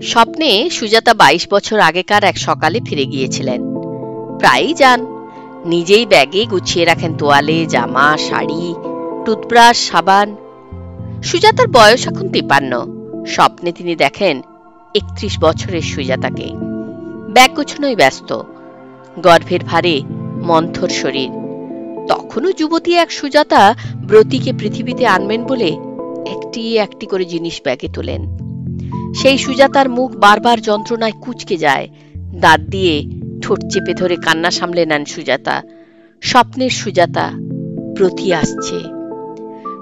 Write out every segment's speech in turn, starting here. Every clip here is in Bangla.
স্বপ্নে সুজাতা 22 বছর আগেকার এক সকালে ফিরে গিয়েছিলেন। প্রায়ই যান, নিজেই ব্যাগে গুছিয়ে রাখেন তোয়ালে, জামা, শাড়ি, টুথব্রাশ, সাবান। সুজাতার বয়স এখন 53। স্বপ্নে তিনি দেখেন 31 বছরের সুজাতাকে। ব্যাগ গোছানোয় ব্যস্ত, গর্ভের ভারে মন্থর শরীর। তখনও যুবতী এক সুজাতা ব্রতীকে পৃথিবীতে আনবেন বলে একটি একটি করে জিনিস ব্যাগে তোলেন। সেই সুজাতার মুখ বারবার যন্ত্রণায় কুঁচকে যায়। দাঁত দিয়ে ঠোঁট চেপে ধরে কান্না সামলে নেন সুজাতা। স্বপ্নের সুজাতা, ব্রতী আসছে।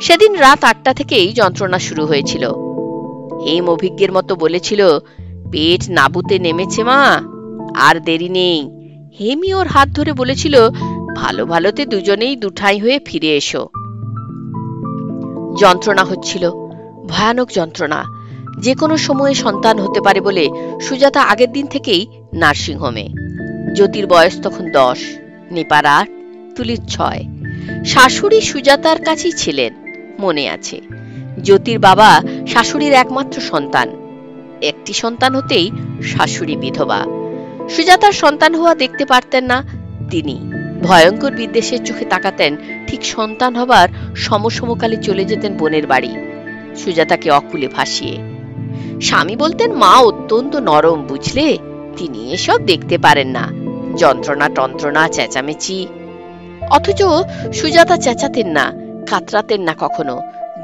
সেদিন রাত 8টা থেকেই যন্ত্রণা শুরু হয়েছিল। হেম অভিজ্ঞের মতো বলেছিল, পেট নাবুতে নেমেছে মা, আর দেরি নেই। হেমই ওর হাত ধরে বলেছিল, ভালো ভালোতে দুজনেই দুঠাই হয়ে ফিরে এসো। যন্ত্রণা হচ্ছিল, ভয়ানক যন্ত্রণা। যে কোনো সময়ে সন্তান হতে পারে বলে সুজাতা আগের দিন থেকেই নার্সিংহোমে। জ্যোতির বয়স তখন 10, নিপার 8, তুলির 6। শাশুড়ি সুজাতার কাছেই ছিলেন, মনে আছে। জ্যোতির বাবা শাশুড়ির একমাত্র সন্তান। একটি সন্তান হতেই শাশুড়ি বিধবা। সুজাতার সন্তান হওয়া দেখতে পারতেন না তিনি। ভয়ঙ্কর বিদ্বেষের চোখে তাকাতেন। ঠিক সন্তান হবার সমসমকালে চলে যেতেন বোনের বাড়ি, সুজাতাকে অকুলে ভাসিয়ে। স্বামী বলতেন, মা অত্যন্ত নরম, বুঝলে, তিনি এসব দেখতে পারেন না, যন্ত্রণা টন্ত্রণা চেঁচামেচি। অথচ সুজাতা চেঁচাতেন না, কাতরাতেন না কখনো।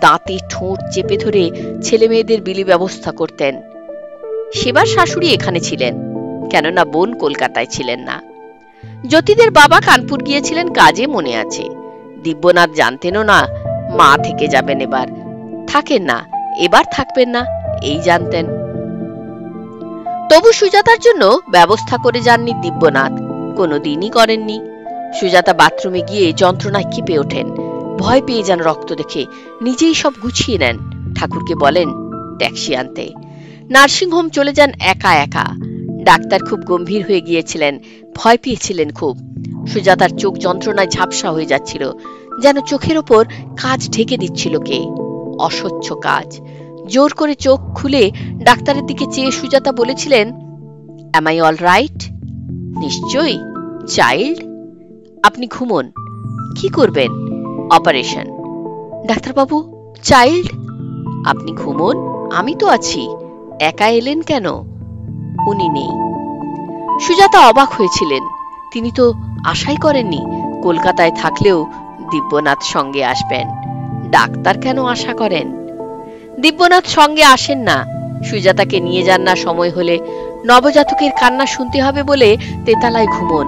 দাঁতে ঠোঁট চেপে ধরে ছেলে মেয়েদের বিলি ব্যবস্থা করতেন। সেবার শাশুড়ি এখানে ছিলেন, কেননা বোন কলকাতায় ছিলেন না। জ্যোতিদের বাবা কানপুর গিয়েছিলেন কাজে, মনে আছে। দিব্যনাথ জানতেনও না মা থেকে যাবেন এবার, থাকেন না, এবার থাকবেন না, এই জানতেন। তবু সুজাতার জন্য ব্যবস্থা করে যাননি দিব্যনাথ, কোনোদিনই করেননি। সুজাতা বাথরুমে গিয়ে যন্ত্রণায় কেঁপে ওঠেন। ভয় পেয়ে যান রক্ত দেখে, নিজেই সব গুছিয়ে নেন। ঠাকুরকে বলেন ট্যাক্সি আনতে। নার্সিংহোম চলে যান একা একা। ডাক্তার খুব গম্ভীর হয়ে গিয়েছিলেন, ভয় পেয়েছিলেন খুব। সুজাতার চোখ যন্ত্রণায় ঝাপসা হয়ে যাচ্ছিল, যেন চোখের ওপর কাজ ঢেকে দিচ্ছিল কে, অস্বচ্ছ কাজ। জোর করে চোখ খুলে ডাক্তারের দিকে চেয়ে সুজাতা বলেছিলেন, অ্যাম আই অল রাইট? নিশ্চয়ই। চাইল্ড, আপনি ঘুমন, কি করবেন? অপারেশন। ডাক্তারবাবু, চাইল্ড? আপনি ঘুমন, আমি তো আছি। একা এলেন কেন? উনি নেই। সুজাতা অবাক হয়েছিলেন। তিনি তো আশাই করেননি কলকাতায় থাকলেও দিব্যনাথ সঙ্গে আসবেন। ডাক্তার কেন আশা করেন? দিব্যনাথ সঙ্গে আসেন না, সুজাতাকে নিয়ে যান না সময় হলে। নবজাতকের কান্না শুনতে হবে বলে তেতালায় ঘুমন।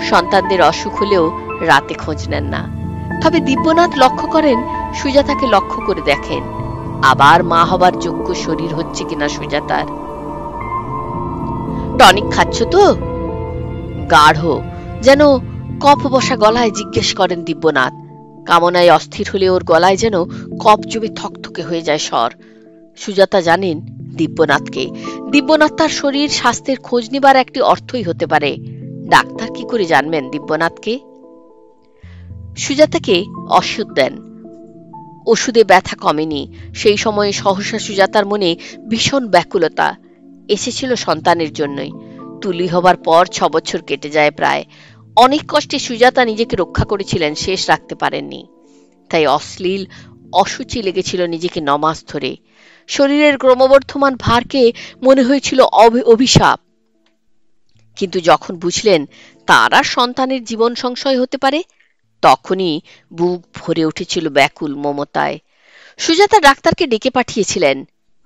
সন্তানদের অসুখ হলেও রাতে খোঁজ নেন না। তবে দিব্যনাথ লক্ষ্য করেন, সুজাতাকে লক্ষ্য করে দেখেন আবার মা হবার যোগ্য শরীর হচ্ছে কিনা সুজাতার। টনিক খাচ্ছ তো? গাঢ়, যেন কফ বসা গলায় জিজ্ঞেস করেন দিব্যনাথ। কামনায় অস্থির হলে ওর গলায় যেন কফ জমে থকথকে হয়ে যায় স্বর। সুজাতা জানেন দিব্যনাথকে। দিব্যনাথ তার শরীর স্বাস্থ্যের খোঁজ নিবার একটি অর্থই হতে পারে। ডাক্তার কি করে জানবেন দিব্যনাথকে? সুজাতাকে ওষুধ দেন। ওষুধে ব্যথা কমেনি। সেই সময়ে সহসা সুজাতার মনে ভীষণ ব্যাকুলতা এসেছিল সন্তানের জন্যই। তুলি হবার পর 6 বছর কেটে যায় প্রায়। অনেক কষ্টে সুজাতা নিজেকে রক্ষা করেছিলেন, শেষ রাখতে পারেননি। তাই অশ্লীল অসুচি লেগেছিল নিজেকে নমাস ধরে। শরীরের ক্রমবর্ধমান ভারকে মনে হয়েছিল অভিশাপ। কিন্তু যখন বুঝলেন তার আর সন্তানের জীবন সংশয় হতে পারে, তখনই বুক ভরে উঠেছিল ব্যাকুল মমতায়। সুজাতা ডাক্তারকে ডেকে পাঠিয়েছিলেন,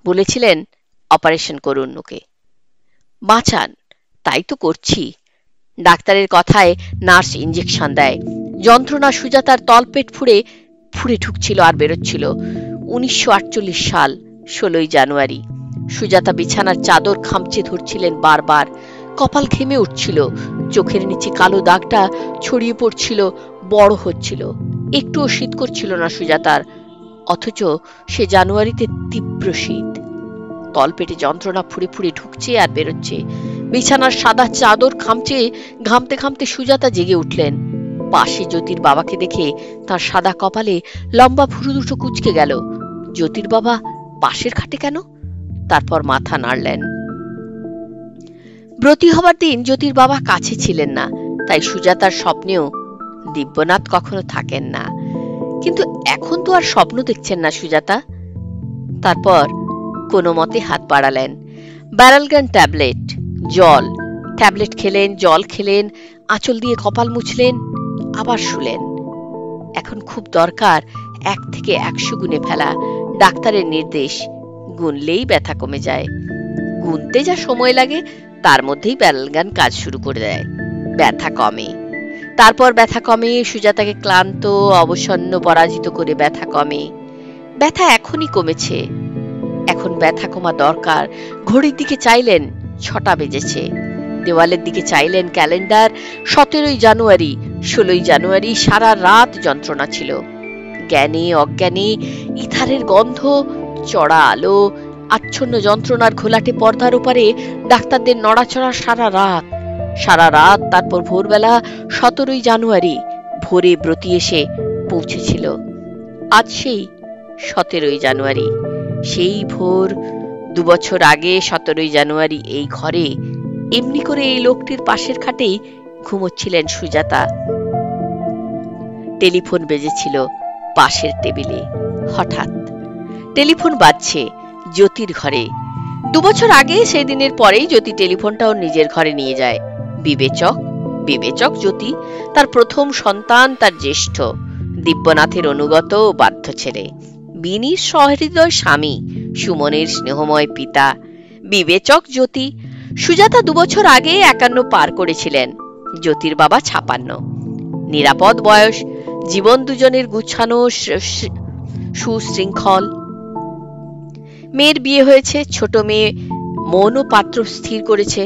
বলেছিলেন অপারেশন করুন, ওকে বাঁচান। তাই তো করছি। ডাক্তারের কথায় নার্স ইঞ্জেকশন দেয়। যন্ত্রণা সুজাতার তলপেট ফুঁড়ে ফুঁড়ে ঢুকছিল আর বেরোচ্ছিল। 1948 সাল 16ই জানুয়ারি। সুজাতা বিছানার চাদর খামচে ধরছিলেন বারবার। কপাল ঘেমে উঠছিল, চোখের নিচে কালো দাগটা ছড়িয়ে পড়ছিল, বড় হচ্ছিল। একটুও শীত করছিল না সুজাতার, অথচ সে জানুয়ারিতে তীব্র শীত। তলপেটে যন্ত্রণা ফুঁড়ে ফুঁড়ে ঢুকছে আর বেরোচ্ছে। বিছানার সাদা চাদর খামচে ঘামতে ঘামতে সুজাতা জেগে উঠলেন। পাশে জ্যোতির বাবাকে দেখে তার সাদা কপালে লম্বা ভুরু দুটো কুঁচকে গেল। জ্যোতির বাবা পাশের খাটে কেন? তারপর মাথা নাড়লেন। ব্রতী হবার দিন জ্যোতির বাবা কাছে ছিলেন না, তাই সুজাতার স্বপ্নেও দিব্যনাথ কখনো থাকেন না। কিন্তু এখন তো আর স্বপ্ন দেখছেন না সুজাতা। তারপর কোনো মতে হাত বাড়ালেন, ব্যারালগান ট্যাবলেট, জল, ট্যাবলেট খেলেন, জল খেলেন, আঁচল দিয়ে কপাল মুছলেন, আবার শুলেন। এখন খুব দরকার 1 থেকে 100 গুনে ফেলা। ডাক্তারের নির্দেশ, গুনলেই ব্যথা কমে যায়। গুনতে যা সময় লাগে তার মধ্যেই ব্যারালগান কাজ শুরু করে দেয়, ব্যথা কমে। তারপর ব্যথা কমে, সুজাতাকে ক্লান্ত, অবসন্ন, পরাজিত করে ব্যথা কমে। ব্যথা এখনই কমেছে, এখন ব্যথা কমা দরকার। ঘড়ির দিকে চাইলেন, 6টা বেজেছে। দেওয়ালের দিকে চাইলেন, ক্যালেন্ডার, 17ই জানুয়ারি। 16ই জানুয়ারি সারা রাত যন্ত্রণা ছিল। জ্ঞানে অজ্ঞানে, ইথারের গন্ধ, চড়া আলো, আচ্ছন্ন যন্ত্রণার ঘোলাটে পর্দার ওপারে ডাক্তারদের নড়াচড়া সারা রাত। তারপর ভোরবেলা 17ই জানুয়ারি ভোরে ব্রতী এসে পৌঁছেছিল। আজ সেই 17ই জানুয়ারি, সেই ভোর 2 বছর আগে 17ই জানুয়ারি এই ঘরে এমনি করে এই লোকটির পাশের খাটেই ঘুমোচ্ছিলেন সুজাতা। টেলিফোন বেজেছিল পাশের টেবিলে। হঠাৎ টেলিফোন বাজছে জ্যোতির ঘরে। 2 বছর আগে সেই দিনের পরেই জ্যোতি টেলিফোনটা ওর নিজের ঘরে নিয়ে যায়। বিবেচক জ্যোতি, তার প্রথম সন্তান, তার জ্যেষ্ঠ, দিব্যনাথের অনুগত ও বাধ্য ছেলে, বিনির সহৃদয় স্বামী, সুমনের স্নেহময় পিতা। বিবেচক জ্যোতি। সুজাতা 2 বছর আগে 51 পার করেছিলেন, জ্যোতির বাবা 56। নিরাপদ বয়স, জীবন দুজনের গুছানো, সুশৃঙ্খল। মেয়ের বিয়ে হয়েছে, ছোট মেয়ে মৌন পাত্র স্থির করেছে,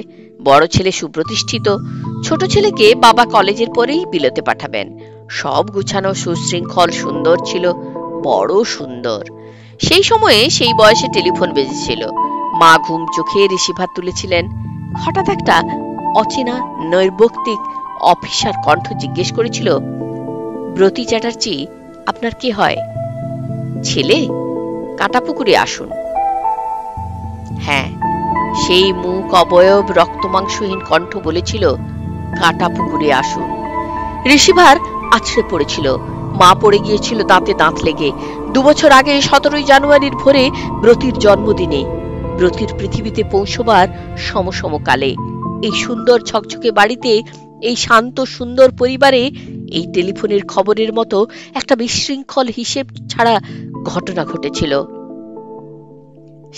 বড় ছেলে সুপ্রতিষ্ঠিত, ছোট ছেলেকে বাবা কলেজের পরেই বিলেতে পাঠাবেন। সব গুছানো, সুশৃঙ্খল, সুন্দর ছিল, বড় সুন্দর। সেই সময়ে সেই বয়সে টেলিফোন বেজেছিল। মা ঘুম চোখে রিসিভার তুলেছিলেন। হঠাৎ একটা অচেনা নৈর্ব্যক্তিক অফিসার কণ্ঠ জিজ্ঞেস করেছিল, ব্রতী চ্যাটার্জি আপনার কে হয়? ছেলে, কাটাপুকুরে আসুন। হ্যাঁ, সেই মুখ অবয়ব রক্তমাংসহীন কণ্ঠ বলেছিল, কাটাপুকুরে আসুন। রিসিভার আছড়ে পড়েছিল। মা পড়ে গিয়েছিল দাঁতে দাঁত লেগে। 2 বছর আগে 17ই জানুয়ারির ভোরে ব্রতীর জন্মদিনে, ব্রতীর পৃথিবীতে পৌঁছবার সমকালে, এই সুন্দর ঝকঝকে বাড়িতে, এই শান্ত সুন্দর পরিবারে এই টেলিফোনের খবরের মতো একটা বিশৃঙ্খল হিসেব ছাড়া ঘটনা ঘটেছিল।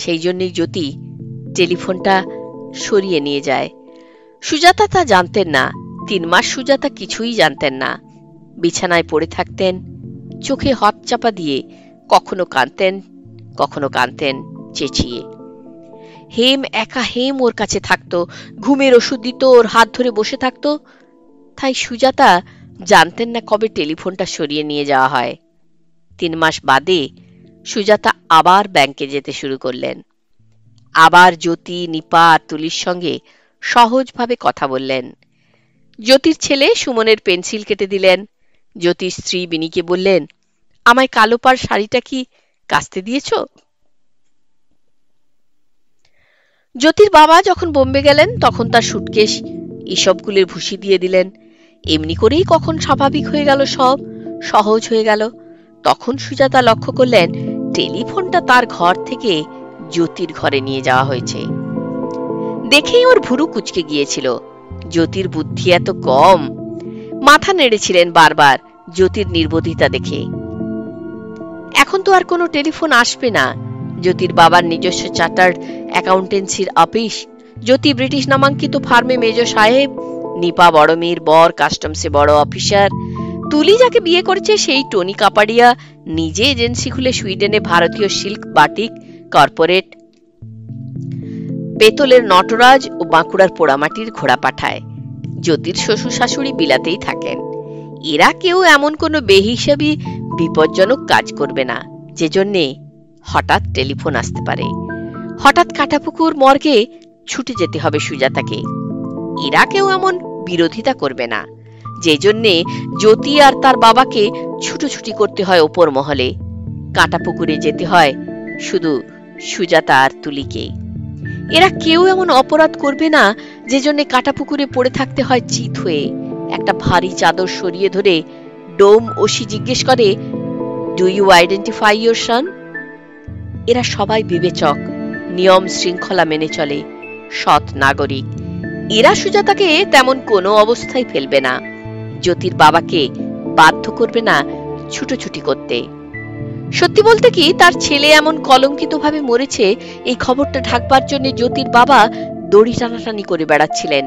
সেই জন্যই জ্যোতি টেলিফোনটা সরিয়ে নিয়ে যায়। সুজাতা তা জানতেন না। 3 মাস সুজাতা কিছুই জানতেন না। বিছানায় পড়ে থাকতেন, চোখে হাত চাপা দিয়ে, কখনো কাঁদতেন চেঁচিয়ে। একা হেম ওর কাছে থাকতো, ঘুমের ওষুধ দিত, ওর হাত ধরে বসে থাকতো। তাই সুজাতা জানতেন না কবে টেলিফোনটা সরিয়ে নিয়ে যাওয়া হয়। 3 মাস বাদে সুজাতা আবার ব্যাংকে যেতে শুরু করলেন। আবার জ্যোতি, নিপা আর তুলির সঙ্গে সহজভাবে কথা বললেন। জ্যোতির ছেলে সুমনের পেন্সিল কেটে দিলেন। জ্যোতির স্ত্রী বিনিকে বললেন, আমায় কালো পাড় শাড়িটা কি কাচতে দিয়েছ? জ্যোতির বাবা যখন বোম্বে গেলেন তখন তার সুটকেস এসবগুলির ভুসি দিয়ে দিলেন। এমনি করেই কখন স্বাভাবিক হয়ে গেল, সব সহজ হয়ে গেল। তখন সুজাতা লক্ষ্য করলেন টেলিফোনটা তার ঘর থেকে জ্যোতির ঘরে নিয়ে যাওয়া হয়েছে। দেখেই ওর ভুরু কুঁচকে গিয়েছিল। জ্যোতির বুদ্ধি এত কম। মাথা নেড়েছিলেন বারবার জ্যোতির নির্বোধিতা দেখে। এখন তো আর কোনো টেলিফোন আসবে না। জ্যোতির বাবার নিজস্ব চার্টার্ড অ্যাকাউন্টেন্সির অফিস, জ্যোতি ব্রিটিশ নামাঙ্কিত ফার্মে মেজর সাহেব, নিপা বড় মেয়ের বর, কাস্টমসে বড় অফিসার, তুলি যাকে বিয়ে করেছে সেই টনি কাপাডিয়া নিজে এজেন্সি খুলে সুইডেনে ভারতীয় সিল্ক বাটিক কর্পোরেট, পেতলের নটরাজ ও বাঁকুড়ার পোড়ামাটির ঘোড়া পাঠায়। জ্যোতির শ্বশুর শাশুড়ি বিলাতেই থাকেন। এরা কেউ এমন কোনো বেহিসাবি বিপজ্জনক কাজ করবে না যে জন্যে হঠাৎ টেলিফোন আসতে পারে। হঠাৎ কাটাপুকুর মর্গে ছুটে যেতে হবে সুজাতাকে। এরা কেউ এমন বিরোধিতা করবে না যে জন্যে জ্যোতি আর তার বাবাকে ছুটোছুটি করতে হয় ওপর মহলে। কাটাপুকুরে যেতে হয় শুধু সুজাতা আর তুলিকে। এরা কেউ এমন অপরাধ করবে না যে জন্য কাটাপুকুরে পড়ে থাকতে হয় চিত হয়ে। একটা ভারী চাদর সরিয়ে ধরে ডোম ওসি জিজ্ঞেস করে, do you identify your son? এরা সবাই বিবেচক, নিয়ম শৃঙ্খলা মেনে চলে, সৎ নাগরিক। এরা সুজাতাকে তেমন কোনো অবস্থায় ফেলবে না, জ্যোতির বাবাকে বাধ্য করবে না ছুটোছুটি করতে। সত্যি বলতে কি, তার ছেলে এমন কলঙ্কিত ভাবে মরেছে এই খবরটা ঢাকবার জন্য জ্যোতির বাবা দড়ি টানাটানি করে বেড়াচ্ছিলেন।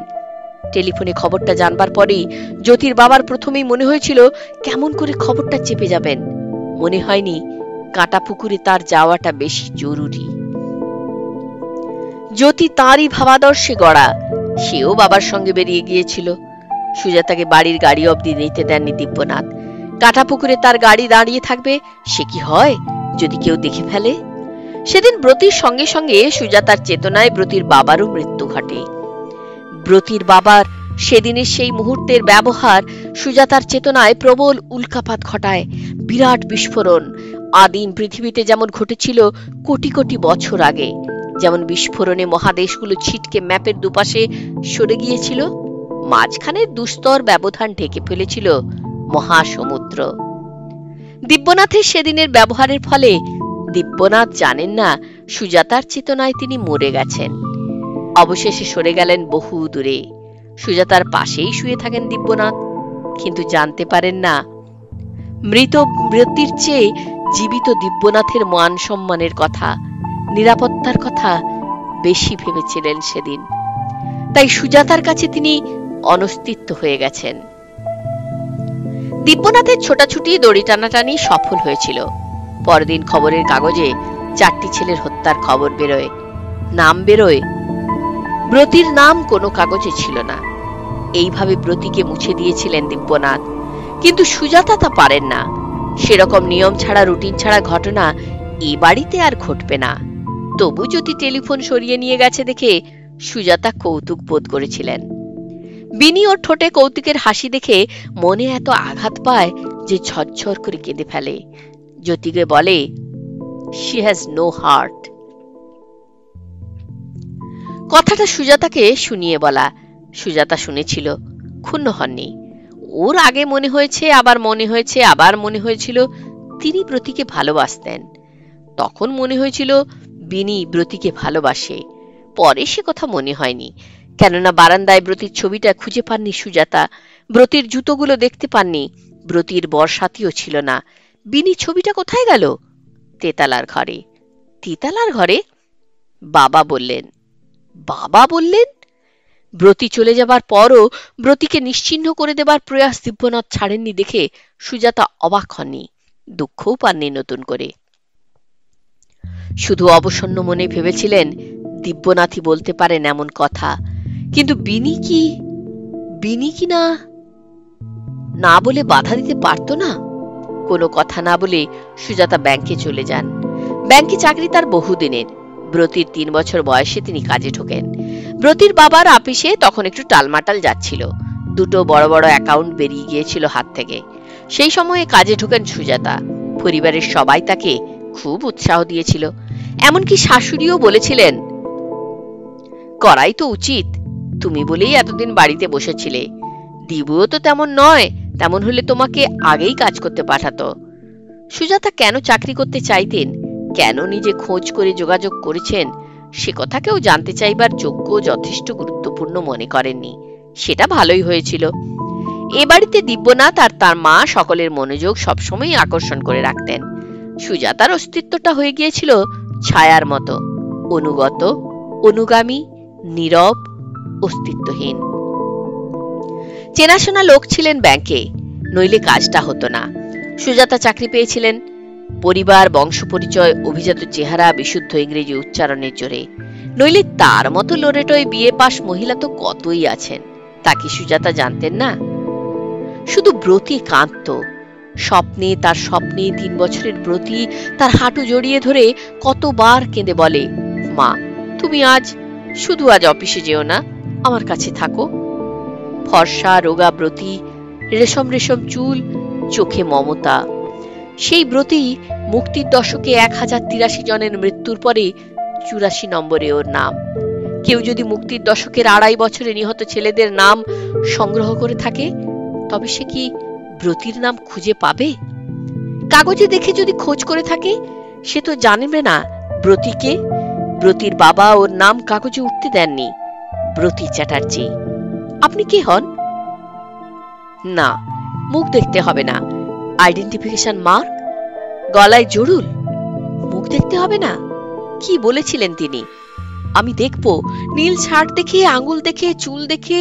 টেলিফোনে খবরটা জানবার পরেই জ্যোতির বাবার প্রথমেই মনে হয়েছিল কেমন করে খবরটা চেপে যাবেন। মনে হয়নি কাটাপুকুরে তার যাওয়াটা বেশি জরুরি। জ্যোতি তাঁরই ভাবাদর্শে গড়া, সেও বাবার সঙ্গে বেরিয়ে গিয়েছিল। সুজাতাকে বাড়ির গাড়ি অবধি নিতে দেননি দিব্যনাথ। কাটাপুকুরে তার গাড়ি দাঁড়িয়ে থাকবে, সে কি হয় যদি কেউ দেখে ফেলে? সেদিন ব্রতির সঙ্গে সঙ্গে সুজাতার চেতনায় ব্রতির বাবারও মৃত্যু ঘটে। ব্রতির বাবার সেদিনের সেই মুহূর্তের ব্যবহার সুজাতার চেতনায় প্রবল উল্কাপাত ঘটায়, বিরাট বিস্ফোরণ। আদিম পৃথিবীতে যেমন ঘটেছিল কোটি কোটি বছর আগে, যেমন বিস্ফোরণে মহাদেশগুলো ছিটকে ম্যাপের দুপাশে সরে গিয়েছিল, মাঝখানের দুস্তর ব্যবধান ঢেকে ফেলেছিল মহাসমুদ্র। দিব্যনাথের সেদিনের ব্যবহারের ফলে দিব্যনাথ জানেন না সুজাতার চেতনায় তিনি মরে গেছেন। অবশেষে সরে গেলেন বহু দূরে। সুজাতার পাশেই শুয়ে থাকেন দিব্যনাথ, কিন্তু জানতে পারেন না মৃত ব্রতির চেয়ে জীবিত দিব্যনাথের মান সম্মানের কথা, নিরাপত্তার কথা বেশি ভেবেছিলেন সেদিন। তাই সুজাতার কাছে তিনি অনস্তিত্ব হয়ে গেছেন। দিব্যনাথের ছোটাছুটি দড়ি টানাটানি সফল হয়েছিল। পরদিন খবরের কাগজে 4টি ছেলের হত্যার খবর বেরোয়, নাম বেরোয়। ব্রতির নাম কোনো কাগজে ছিল না। এইভাবে ব্রতিকে মুছে দিয়েছিলেন দিব্যনাথ, কিন্তু সুজাতা তা পারেন না। সেরকম নিয়ম ছাড়া, রুটিন ছাড়া ঘটনা এ বাড়িতে আর ঘটবে না। তবু যদি টেলিফোন সরিয়ে নিয়ে গেছে দেখে সুজাতা কৌতুক বোধ করেছিলেন। বিনি ওর ঠোঁটে কৌতুকের হাসি দেখে মনে এত আঘাত পায় যে ঝরঝর করে কেঁদে ফেলে। জ্যোতিকে বলে, শি হ্যাজ নো হার্ট। কথাটা সুজাতাকে শুনিয়ে বলা। সুজাতা শুনেছিল, ক্ষুণ্ণ হননি। ওর আগে মনে হয়েছে, আবার মনে হয়েছে, আবার মনে হয়েছিল তিনি ব্রতিকে ভালোবাসতেন। তখন মনে হয়েছিল বিনি ব্রতিকে ভালোবাসে। পরে সে কথা মনে হয়নি, কেননা বারান্দায় ব্রতির ছবিটা খুঁজে পাননি সুজাতা। ব্রতির জুতোগুলো দেখতে পাননি। ব্রতির বর্ষাতিও ছিল না। বিনি ছবিটা কোথায় গেল? তেতালার ঘরে। তেতালার ঘরে? বাবা বললেন। বাবা বললেন? ব্রতি চলে যাবার পরও ব্রতিকে নিশ্চিহ্ন করে দেবার প্রয়াস দিব্যনাথ ছাড়েননি দেখে সুজাতা অবাক হননি, দুঃখও পাননি নতুন করে। শুধু অবসন্ন মনে ভেবেছিলেন দিব্যনাথই বলতে পারেন এমন কথা। কিন্তু বিনি কি না বলে বাধা দিতে পারত না? কোনো কথা না বলে সুজাতা ব্যাংকে চলে যান। ব্যাংকে চাকরি তার বহুদিনের। ব্রতির 3 বছর বয়সে তিনি কাজে ঢোকেন। ব্রতির বাবার আপিসে তখন একটু টালমাটাল যাচ্ছিল। 2টো বড় বড় অ্যাকাউন্ট বেরিয়ে গিয়েছিল হাত থেকে। সেই সময়ে কাজে ঢোকেন সুজাতা। পরিবারের সবাই তাকে খুব উৎসাহ দিয়েছিল। এমনকি শাশুড়িও বলেছিলেন, করাই তো উচিত, তুমি বলেই এতদিন বাড়িতে বসেছিলে। দিবুও তো তেমন নয়, তেমন হলে তোমাকে আগেই কাজ করতে পাঠাতো। সুজাতা কেন চাকরি করতে চাইতেন, কেন নিজে খোঁজ করে যোগাযোগ করেছেন, সে কথা কেউ জানতে চাইবার যোগ্য, যথেষ্ট গুরুত্বপূর্ণ মনে করেননি। সেটা ভালোই হয়েছিল। এ বাড়িতে দিব্যনাথ আর তার মা সকলের মনোযোগ সবসময় আকর্ষণ করে রাখতেন। সুজাতার অস্তিত্বটা হয়ে গিয়েছিল ছায়ার মতো, অনুগত, অনুগামী, নীরব, অস্তিত্বহীন। চেনাশোনা লোক ছিলেন ব্যাংকে, নইলে কাজটা হতো না। সুজাতা চাকরি পেয়েছিলেন পরিবার, বংশ পরিচয়, অভিজাত চেহারা, বিশুদ্ধ ইংরেজি উচ্চারণের জোরে। নইলে তার মতো লোরেটয় বিয়ে পাশ মহিলা তো কতই আছেন, তা কি সুজাতা জানতেন না? শুধু ব্রতি কাঁদত। তার স্বপ্নে 3 বছরের ব্রতি তার হাঁটু জড়িয়ে ধরে কতবার কেঁদে বলে, মা তুমি শুধু আজ অফিসে যেও না, আমার কাছে থাকো। ফর্সা রোগা ব্রতি, রেশম রেশম চুল, চোখে মমতা। সেই ব্রতি মুক্তির দশকে 1083 জনের মৃত্যুর পরে 84 নম্বরে ওর নাম। কেউ যদি মুক্তির দশকের 2.5 বছরে নিহত ছেলেদের নাম সংগ্রহ করে থাকে, তবে সে কি ব্রতির নাম খুঁজে পাবে? কাগজে দেখে যদি খোঁজ করে থাকে, সে তো জানবে না ব্রতিকে। ব্রতির বাবা ওর নাম কাগজে উঠতে দেননি, ব্রতি চ্যাটার্জি। আপনি কে হন? না, মুখ দেখতে হবে না। Identification mark? গলায় জরুল? মুখ দেখতে হবে না? কি বলেছিলেন তিনি? আমি দেখব নীল শার্ট দেখে, আঙুল দেখে, চুল দেখে?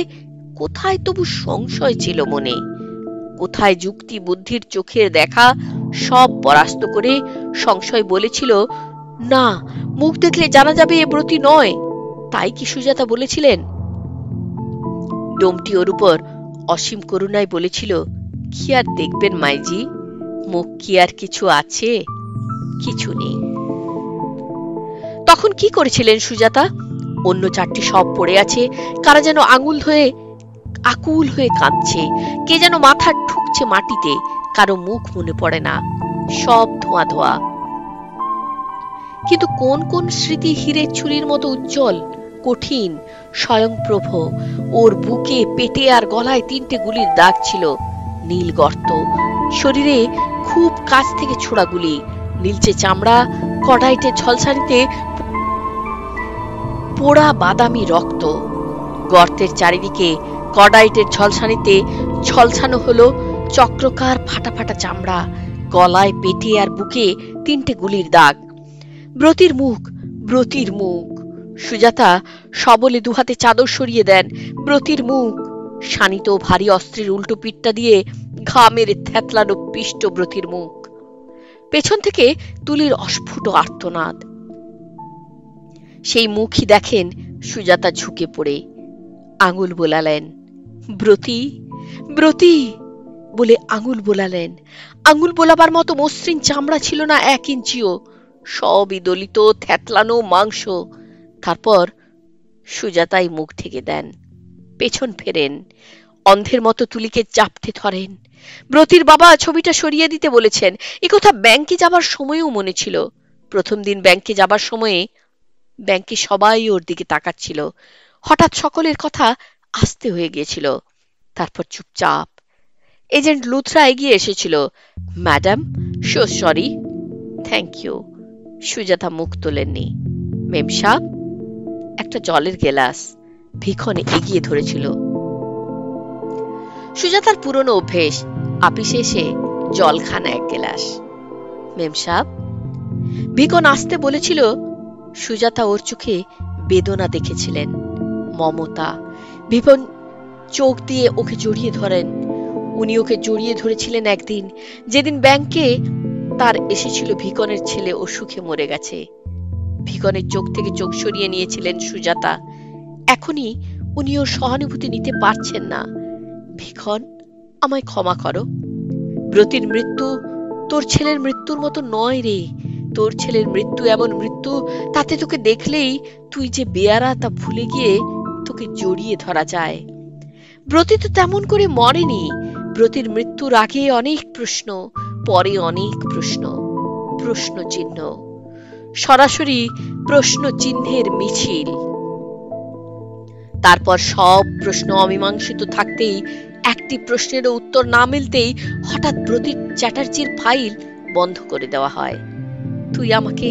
কোথায় তবু সংশয় ছিল মনে? কোথায় যুক্তি বুদ্ধির চোখের দেখা সব পরাস্ত করে সংশয় বলেছিল, না, মুখ দেখলে জানা যাবে এ ব্রতি নয়? তাই কি সুজাতা বলেছিলেন? ডোমটি ওর উপর অসীম করুণায় বলেছিল, কি আর দেখবেন মাইজি, মুখ কি আর কিছু আছে? কিছু নেই। তখন কি করেছিলেন সুজাতা? অন্য 4টি সব পড়ে আছে, কারা যেন আঙুল ধরে আকুল হয়ে কাঁদছে, কে যেন মাথা ঠুকছে মাটিতে, কারো মুখ মনে পড়ে না, সব ধোঁয়া ধোঁয়া। কিন্তু কোন কোন স্মৃতি হীরের ছুরির মতো উজ্জ্বল, কঠিন, স্বয়ংপ্রভ। ওর বুকে, পেটে আর গলায় 3টে গুলির দাগ ছিল, নীল গর্ত, শরীরে খুব কাছ থেকে ছোড়া গুলি, নীলচে চামড়া, কড়াইটের ঝলসানিতে পোড়া বাদামি রক্ত। গর্তের চারিদিকে কড়াইটের ঝলসানিতে ঝলসানো হলো চক্রকার ফাটা ফাটা চামড়া, গলায়, পেটে আর বুকে 3টে গুলির দাগ। ব্রতির মুখ, ব্রতির মুখ। সুজাতা সবলে দুহাতে চাদর সরিয়ে দেন। ব্রতির মুখ, শানিত ভারী অস্ত্রের উল্টো পিঠটা দিয়ে ঘা মেরে থ্যাতলানো পিষ্ট ব্রতির মুখ। পেছন থেকে তুলির অস্ফুট আর্তনাদ। সেই মুখই দেখেন সুজাতা ঝুঁকে পড়ে আঙুল বোলালেন, ব্রতি, ব্রতি বলে আঙুল বোলালেন। আঙুল বোলাবার মতো মসৃণ চামড়া ছিল না 1 ইঞ্চিও, সবই দলিত থ্যাতলানো মাংস। তারপর সুজাতাই মুখ থেকে দেন, পেছন ফেরেন, অন্ধের মতো তুলিকে চাপটে ধরেন। ব্রতির বাবা ছবিটা সরিয়ে দিতে বলেছেন। একথা ব্যাংকে যাবার সময়ও মনে ছিল। প্রথম দিন ব্যাংকে যাবার সময়ে ব্যাংকে সবাই ওর দিকে তাকাচ্ছিল। হঠাৎ সকলের কথা আস্তে হয়ে গিয়েছিল। তারপর চুপচাপ। এজেন্ট লুথরা এগিয়ে এসেছিল। Madam, so sorry. Thank you. Sujata মুখ তোলেননি। মেম সাহেব, একটা জলের গেলাস। ভিখন এগিয়ে ধরেছিল। সুজাতার পুরনো অভ্যেস, আপিসে এসে জল খান 1 গেলাস। মেম সাহেব। ভিখন আসতে বলেছিল। সুজাতা ওর চোখে বেদনা দেখেছিলেন, মমতা। ভিখন চোখ দিয়ে ওকে জড়িয়ে ধরেন। উনি ওকে জড়িয়ে ধরেছিলেন একদিন, যেদিন ব্যাংকে তার এসেছিল ভিকনের ছেলে ও সুখে মরে গেছে। ভিকনের চোখ থেকে চোখ সরিয়ে নিয়েছিলেন সুজাতা। এখনই উনি ওর সহানুভূতি নিতে পারছেন না। ভিখন, আমায় ক্ষমা করো। ব্রতির মৃত্যু তোর ছেলের মৃত্যুর মতো নয় রে। তোর ছেলের মৃত্যু এমন মৃত্যু, তাতে তোকে দেখলেই তুই যে বেয়ারা তা ভুলে গিয়ে তোকে জড়িয়ে ধরা যায়। ব্রতি তো তেমন করে মরেনি। ব্রতির মৃত্যুর আগে অনেক প্রশ্ন, পরে অনেক প্রশ্ন, প্রশ্ন চিহ্ন, সরাসরি প্রশ্ন চিহ্নের মিছিল। তারপর সব প্রশ্ন অমীমাংসিত থাকতেই, একটি প্রশ্নের উত্তর না মিলতেই হঠাৎ ব্রতি চ্যাটার্জির ফাইল বন্ধ করে দেওয়া হয়। তুই আমাকে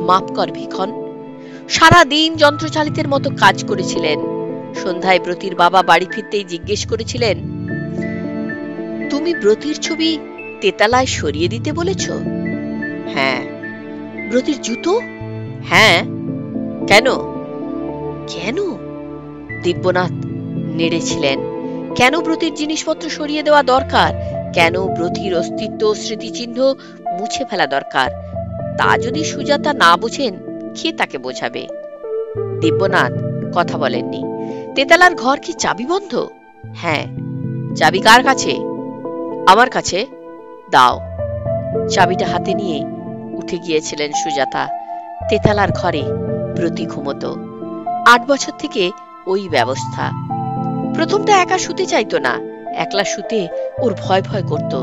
মাফ কর ভিখন। সারা দিন যন্ত্রচালিতের মতো কাজ করেছিলেন। সন্ধ্যায় ব্রতির বাবা বাড়ি ফিরতেই জিজ্ঞেস করেছিলেন, তুমি ব্রতির ছবি তেতালায় সরিয়ে দিতে বলেছ? হ্যাঁ। ব্রতির জুতো? হ্যাঁ। কেন? কেন? দিব্যনাথ নেড়েছিলেন। কেন ব্রতির জিনিসপত্র সরিয়ে দেওয়া দরকার? কেন ব্রতির অস্তিত্ব, স্মৃতিচিহ্ন মুছে ফেলা দরকার? তা যদি সুজাতা না বোঝেন, কে তাকে বোঝাবে? দিব্যনাথ কথা বলেননি। তেতালার ঘর কি চাবি বন্ধ? হ্যাঁ। চাবি কার কাছে? আমার কাছে। দাও। চাবিটা হাতে নিয়ে উঠে গিয়েছিলেন সুজাতা। তেতালার ঘরে ব্রতি ঘুমতো। 8 বছর থেকে ওই ব্যবস্থা। প্রথমটা একা শুতে চাইতো না। একলা শুতে ওর ভয় ভয় করত।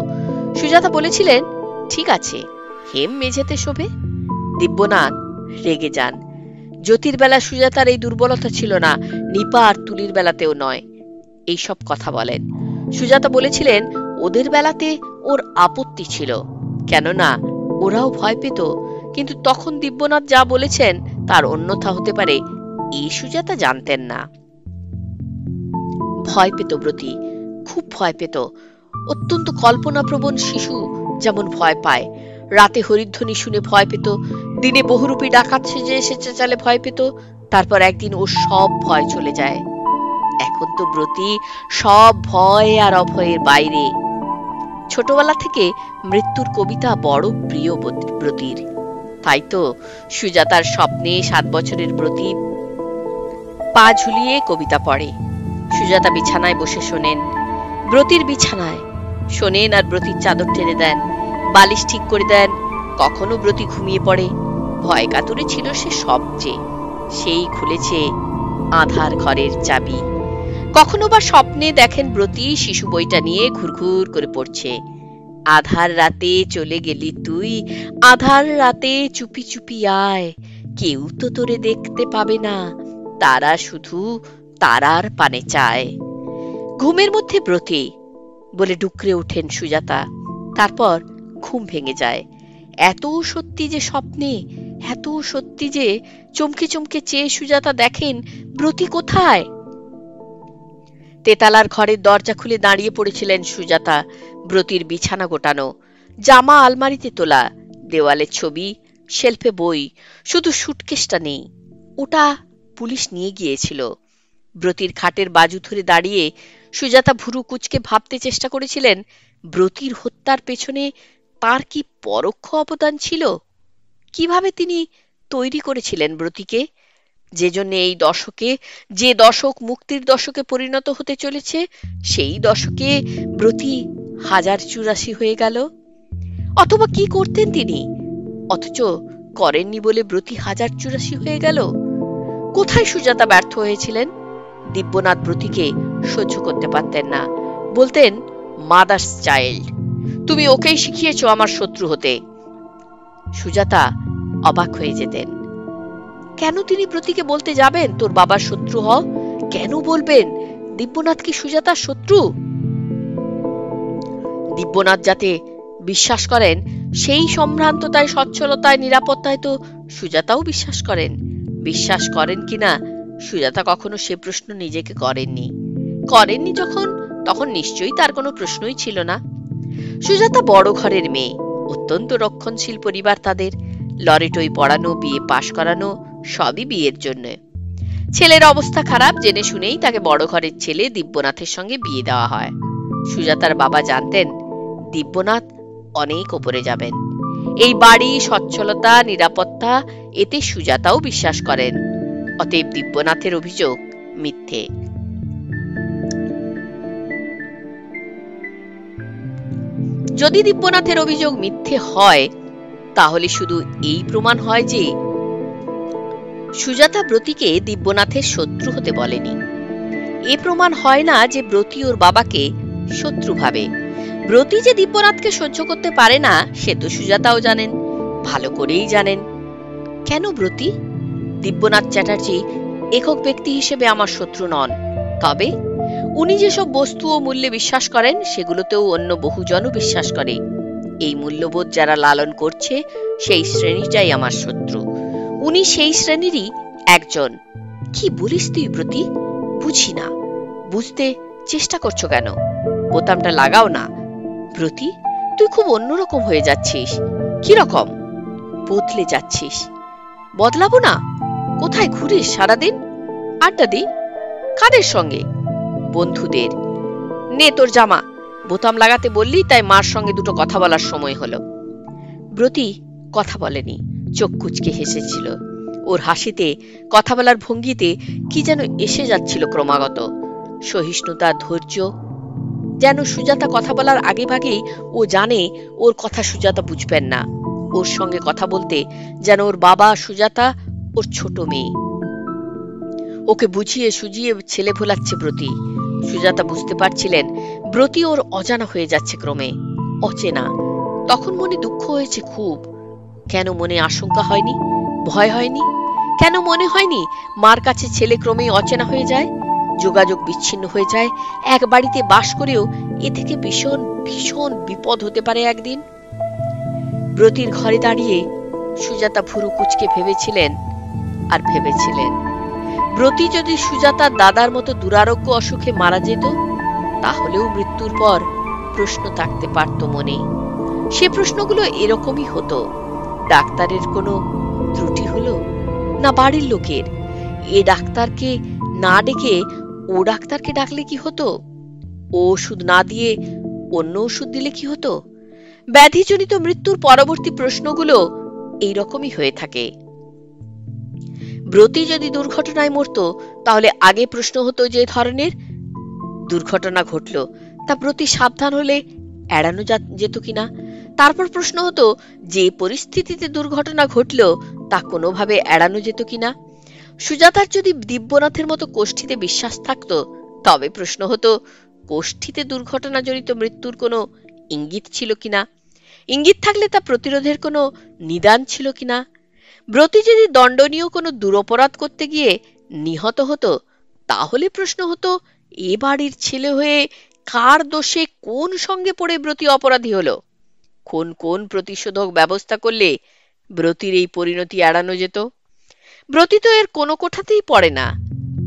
সুজাতা বলেছিলেন, ঠিক আছে, হেম মেঝেতে শোবে। দিব্যনাথ রেগে যান। জ্যোতির বেলা সুজাতার এই দুর্বলতা ছিল না, নিপা আর তুলির বেলাতেও নয়। এইসব কথা বলেন। সুজাতা বলেছিলেন ওদের বেলাতে ওর আপত্তি ছিল, কেননা ওরাও ভয় পেত। কিন্তু তখন দিব্যনাথ যা বলেছেন তার অন্যথা হতে পারে এই সুজাতা জানতেন না। ভয় পেত ব্রতী, খুব ভয় পেত। অত্যন্ত কল্পনাপ্রবণ শিশু যেমন ভয় পায়, রাতে হরিধ্বনি শুনে ভয় পেত, দিনে বহুরূপী ডাকাত সেজে এসে চেঁচালে ভয় পেত, তারপর একদিন ওর সব ভয় চলে যায়। এখন তো ব্রতী সব ভয় আর অভয়ের বাইরে। ছোটবেলা থেকে মৃত্যুর কবিতা বড় প্রিয় ব্রতীর। তাই তো সুজাতার স্বপ্নে 7 বছরের ব্রতী পা ঝুলিয়ে কবিতা পড়ে। সুজাতা বিছানায় বসে শোনেন, ব্রতীর বিছানায় শোনেন আর ব্রতীর চাদর টেনে দেন, বালিশ ঠিক করে দেন। কখনো ব্রতী ঘুমিয়ে পড়ে। ভয় কাতুরে ছিল সে সবচেয়ে। সেই খুলেছে আধার ঘরের চাবি। কখনো বা স্বপ্নে দেখেন ব্রতী শিশু বইটা নিয়ে ঘুরঘুর করে পড়ছে। আধার রাতে চলে গেলি তুই, আধার রাতে চুপি চুপি আয়, কেউ তো তোরে দেখতে পাবে না, তারা শুধু তারার পানে চায়। ঘুমের মধ্যে ব্রতী বলে ডুকরে ওঠেন সুজাতা। তারপর ঘুম ভেঙে যায়। এত সত্যি যে স্বপ্নে, এত সত্যি যে চমকে চমকে চেয়ে সুজাতা দেখেন ব্রতী কোথায়। তেতালার ঘরের দরজা খুলে দাঁড়িয়ে পড়েছিলেন সুজাতা। ব্রতীর বিছানা গোটানো, জামা আলমারিতে তোলা, দেওয়ালে ছবি, শেলফে বই, শুধু সুটকেসটা নেই। ওটা পুলিশ নিয়ে গিয়েছিল। ব্রতীর খাটের বাজু ধরে দাঁড়িয়ে সুজাতা ভুরু কুঁচকে ভাবতে চেষ্টা করেছিলেন ব্রতীর হত্যার পেছনে তার কি পরোক্ষ অবদান ছিল। কিভাবে তিনি তৈরি করেছিলেন ব্রতীকে, যে জন্য এই দশকে, যে দশক মুক্তির দশকে পরিণত হতে চলেছে, সেই দশকে ব্রতী 1084 হয়ে গেল। অথবা কি করতেন তিনি, অথচ করেননি বলে ব্রতী 1084 হয়ে গেল। কোথায় সুজাতা ব্যর্থ হয়েছিলেন? দিব্যনাথ ব্রতীকে সহ্য করতে পারতেন না। বলতেন, মাদার্স চাইল্ড, তুমি ওকেই শিখিয়েছ আমার শত্রু হতে। সুজাতা অবাক হয়ে যেতেন। কেন তিনি ব্রতীকে বলতে যাবেন তোর বাবার শত্রু হ? কেন বলবেন দিব্যনাথ কি সুজাতার শত্রু? দিব্যনাথ যাতে বিশ্বাস করেন সেই সম্ভ্রান্ততায়, সচ্ছলতায়, নিরাপত্তায় তো সুজাতাও বিশ্বাস করেন। বিশ্বাস করেন কিনা সুজাতা কখনো সে প্রশ্ন নিজেকে করেননি যখন, তখন নিশ্চয়ই তার কোনো প্রশ্নই ছিল না। সুজাতা বড় ঘরের মেয়ে, অত্যন্ত রক্ষণশীল পরিবার তাদের। লরেটোই পড়ানো, বিয়ে পাশ করানো, সবই বিয়ের জন্য। ছেলের অবস্থা খারাপ জেনে শুনেই তাকে বড় ঘরের ছেলে দিব্যনাথের সঙ্গে বিয়ে দেওয়া হয়। সুজাতার বাবা জানতেন দিব্যনাথ অনেক ওপরে যাবেন। এই বাড়ি, সচ্ছলতা, নিরাপত্তা, এতে সুজাতাও বিশ্বাস করেন। অতএব দিব্যনাথের অভিযোগ মিথ্যে। যদি দিব্যনাথের অভিযোগ মিথ্যে হয়, তাহলে শুধু এই প্রমাণ হয় যে সুজাতা ব্রতীকে দিব্যনাথের শত্রু হতে বলেনি। এ প্রমাণ হয় না যে ব্রতী ওর বাবাকে শত্রু ভাবে। ব্রতী যে দিব্যনাথকে সহ্য করতে পারে না সে তো সুজাতাও জানেন, ভালো করেই জানেন। কেন ব্রতী? দিব্যনাথ চ্যাটার্জি একক ব্যক্তি হিসেবে আমার শত্রু নন, তবে উনি যেসব বস্তু ও মূল্যে বিশ্বাস করেন সেগুলোতেও অন্য বহুজনও বিশ্বাস করে। এই মূল্যবোধ যারা লালন করছে সেই শ্রেণীটাই আমার শত্রু। উনি সেই শ্রেণীরই একজন। কি বলিস তুই ব্রতী? বুঝি না। বুঝতে চেষ্টা করছো কেন? বোতামটা লাগাও না। ব্রতী, তুই খুব অন্যরকম হয়ে যাচ্ছিস। কি রকম? বদলে যাচ্ছিস। বদলাবো না? কোথায় ঘুরিস সারাদিন? আড্ডা দি? কাদের সঙ্গে? বন্ধুদের। নে তোর জামা। বোতাম লাগাতে বললি তাই মার সঙ্গে দুটো কথা বলার সময় হলো। ব্রতী কথা বলেনি, চোখ কুঁচকে হেসেছিল। ওর হাসিতে, কথা বলার ভঙ্গিতে কি যেন এসে যাচ্ছিল ক্রমাগত সহিষ্ণুতা, ধৈর্য। যেন সুজাতা কথা বলার আগে ভাগেই ও জানে ওর কথা সুজাতা বুঝবেন না। ওর সঙ্গে কথা বলতে যেন ওর বাবা সুজাতা ওর ছোট মেয়ে। ওকে বুঝিয়ে সুজিয়ে ছেলে ভোলাচ্ছে ব্রতী। সুজাতা বুঝতে পারছিলেন ব্রতী ওর অজানা হয়ে যাচ্ছে ক্রমে, অচেনা। তখন মনে দুঃখ হয়েছে খুব। কেন মনে আশঙ্কা হয়নি, ভয় হয়নি? কেন মনে হয়নি মার কাছে ছেলে ক্রমেই অচেনা হয়ে যায়, যোগাযোগ বিচ্ছিন্ন হয়ে যায়? এক বাড়িতে বাস করেও এ থেকে ভীষণ ভীষণ বিপদ হতে পারে একদিন। ব্রতির ঘরে দাঁড়িয়ে সুজাতা ভুরু কুচকে ভেবেছিলেন আর ভেবেছিলেন, ব্রতি যদি সুজাতার দাদার মতো দুরারোগ্য অসুখে মারা যেত, তাহলেও মৃত্যুর পর প্রশ্ন থাকতে পারত মনে। সে প্রশ্নগুলো এরকমই হতো, ডাক্তারের কোনো ত্রুটি হলো, না বাড়ির লোকের? এ ডাক্তারকে না ডেকে ও ডাক্তারকে ডাকলে কি হতো? ও ওষুধ না দিয়ে অন্য ওষুধ দিলে কি হতো? ব্যাধিজনিত মৃত্যুর পরবর্তী প্রশ্নগুলো এইরকমই হয়ে থাকে। ব্রতি যদি দুর্ঘটনায় মরত, তাহলে আগে প্রশ্ন হতো যে ধরনের, দুর্ঘটনা ঘটল, তা ব্রতি সাবধান হলে এড়ানো যেত কিনা। তারপর প্রশ্ন হতো যে পরিস্থিতিতে দুর্ঘটনা ঘটল তা কোনোভাবে এড়ানো যেত কিনা। সুজাতার যদি দিব্যনাথের মতো কোষ্ঠীতে বিশ্বাস থাকত, তবে প্রশ্ন হতো কোষ্ঠীতে দুর্ঘটনাজনিত মৃত্যুর কোনো ইঙ্গিত ছিল কিনা। ইঙ্গিত থাকলে তা প্রতিরোধের কোনো নিদান ছিল কিনা। ব্রতি যদি দণ্ডনীয় কোনো দুরপরাধ করতে গিয়ে নিহত হতো, তাহলে প্রশ্ন হতো এ বাড়ির ছেলে হয়ে কার দোষে কোন সঙ্গে পড়ে ব্রতি অপরাধী হলো। কোন কোন প্রতিশোধক ব্যবস্থা করলে ব্রতির এই পরিণতি এড়ানো যেত। ব্রতি তো এর কোনো কোঠাতেই পড়ে না।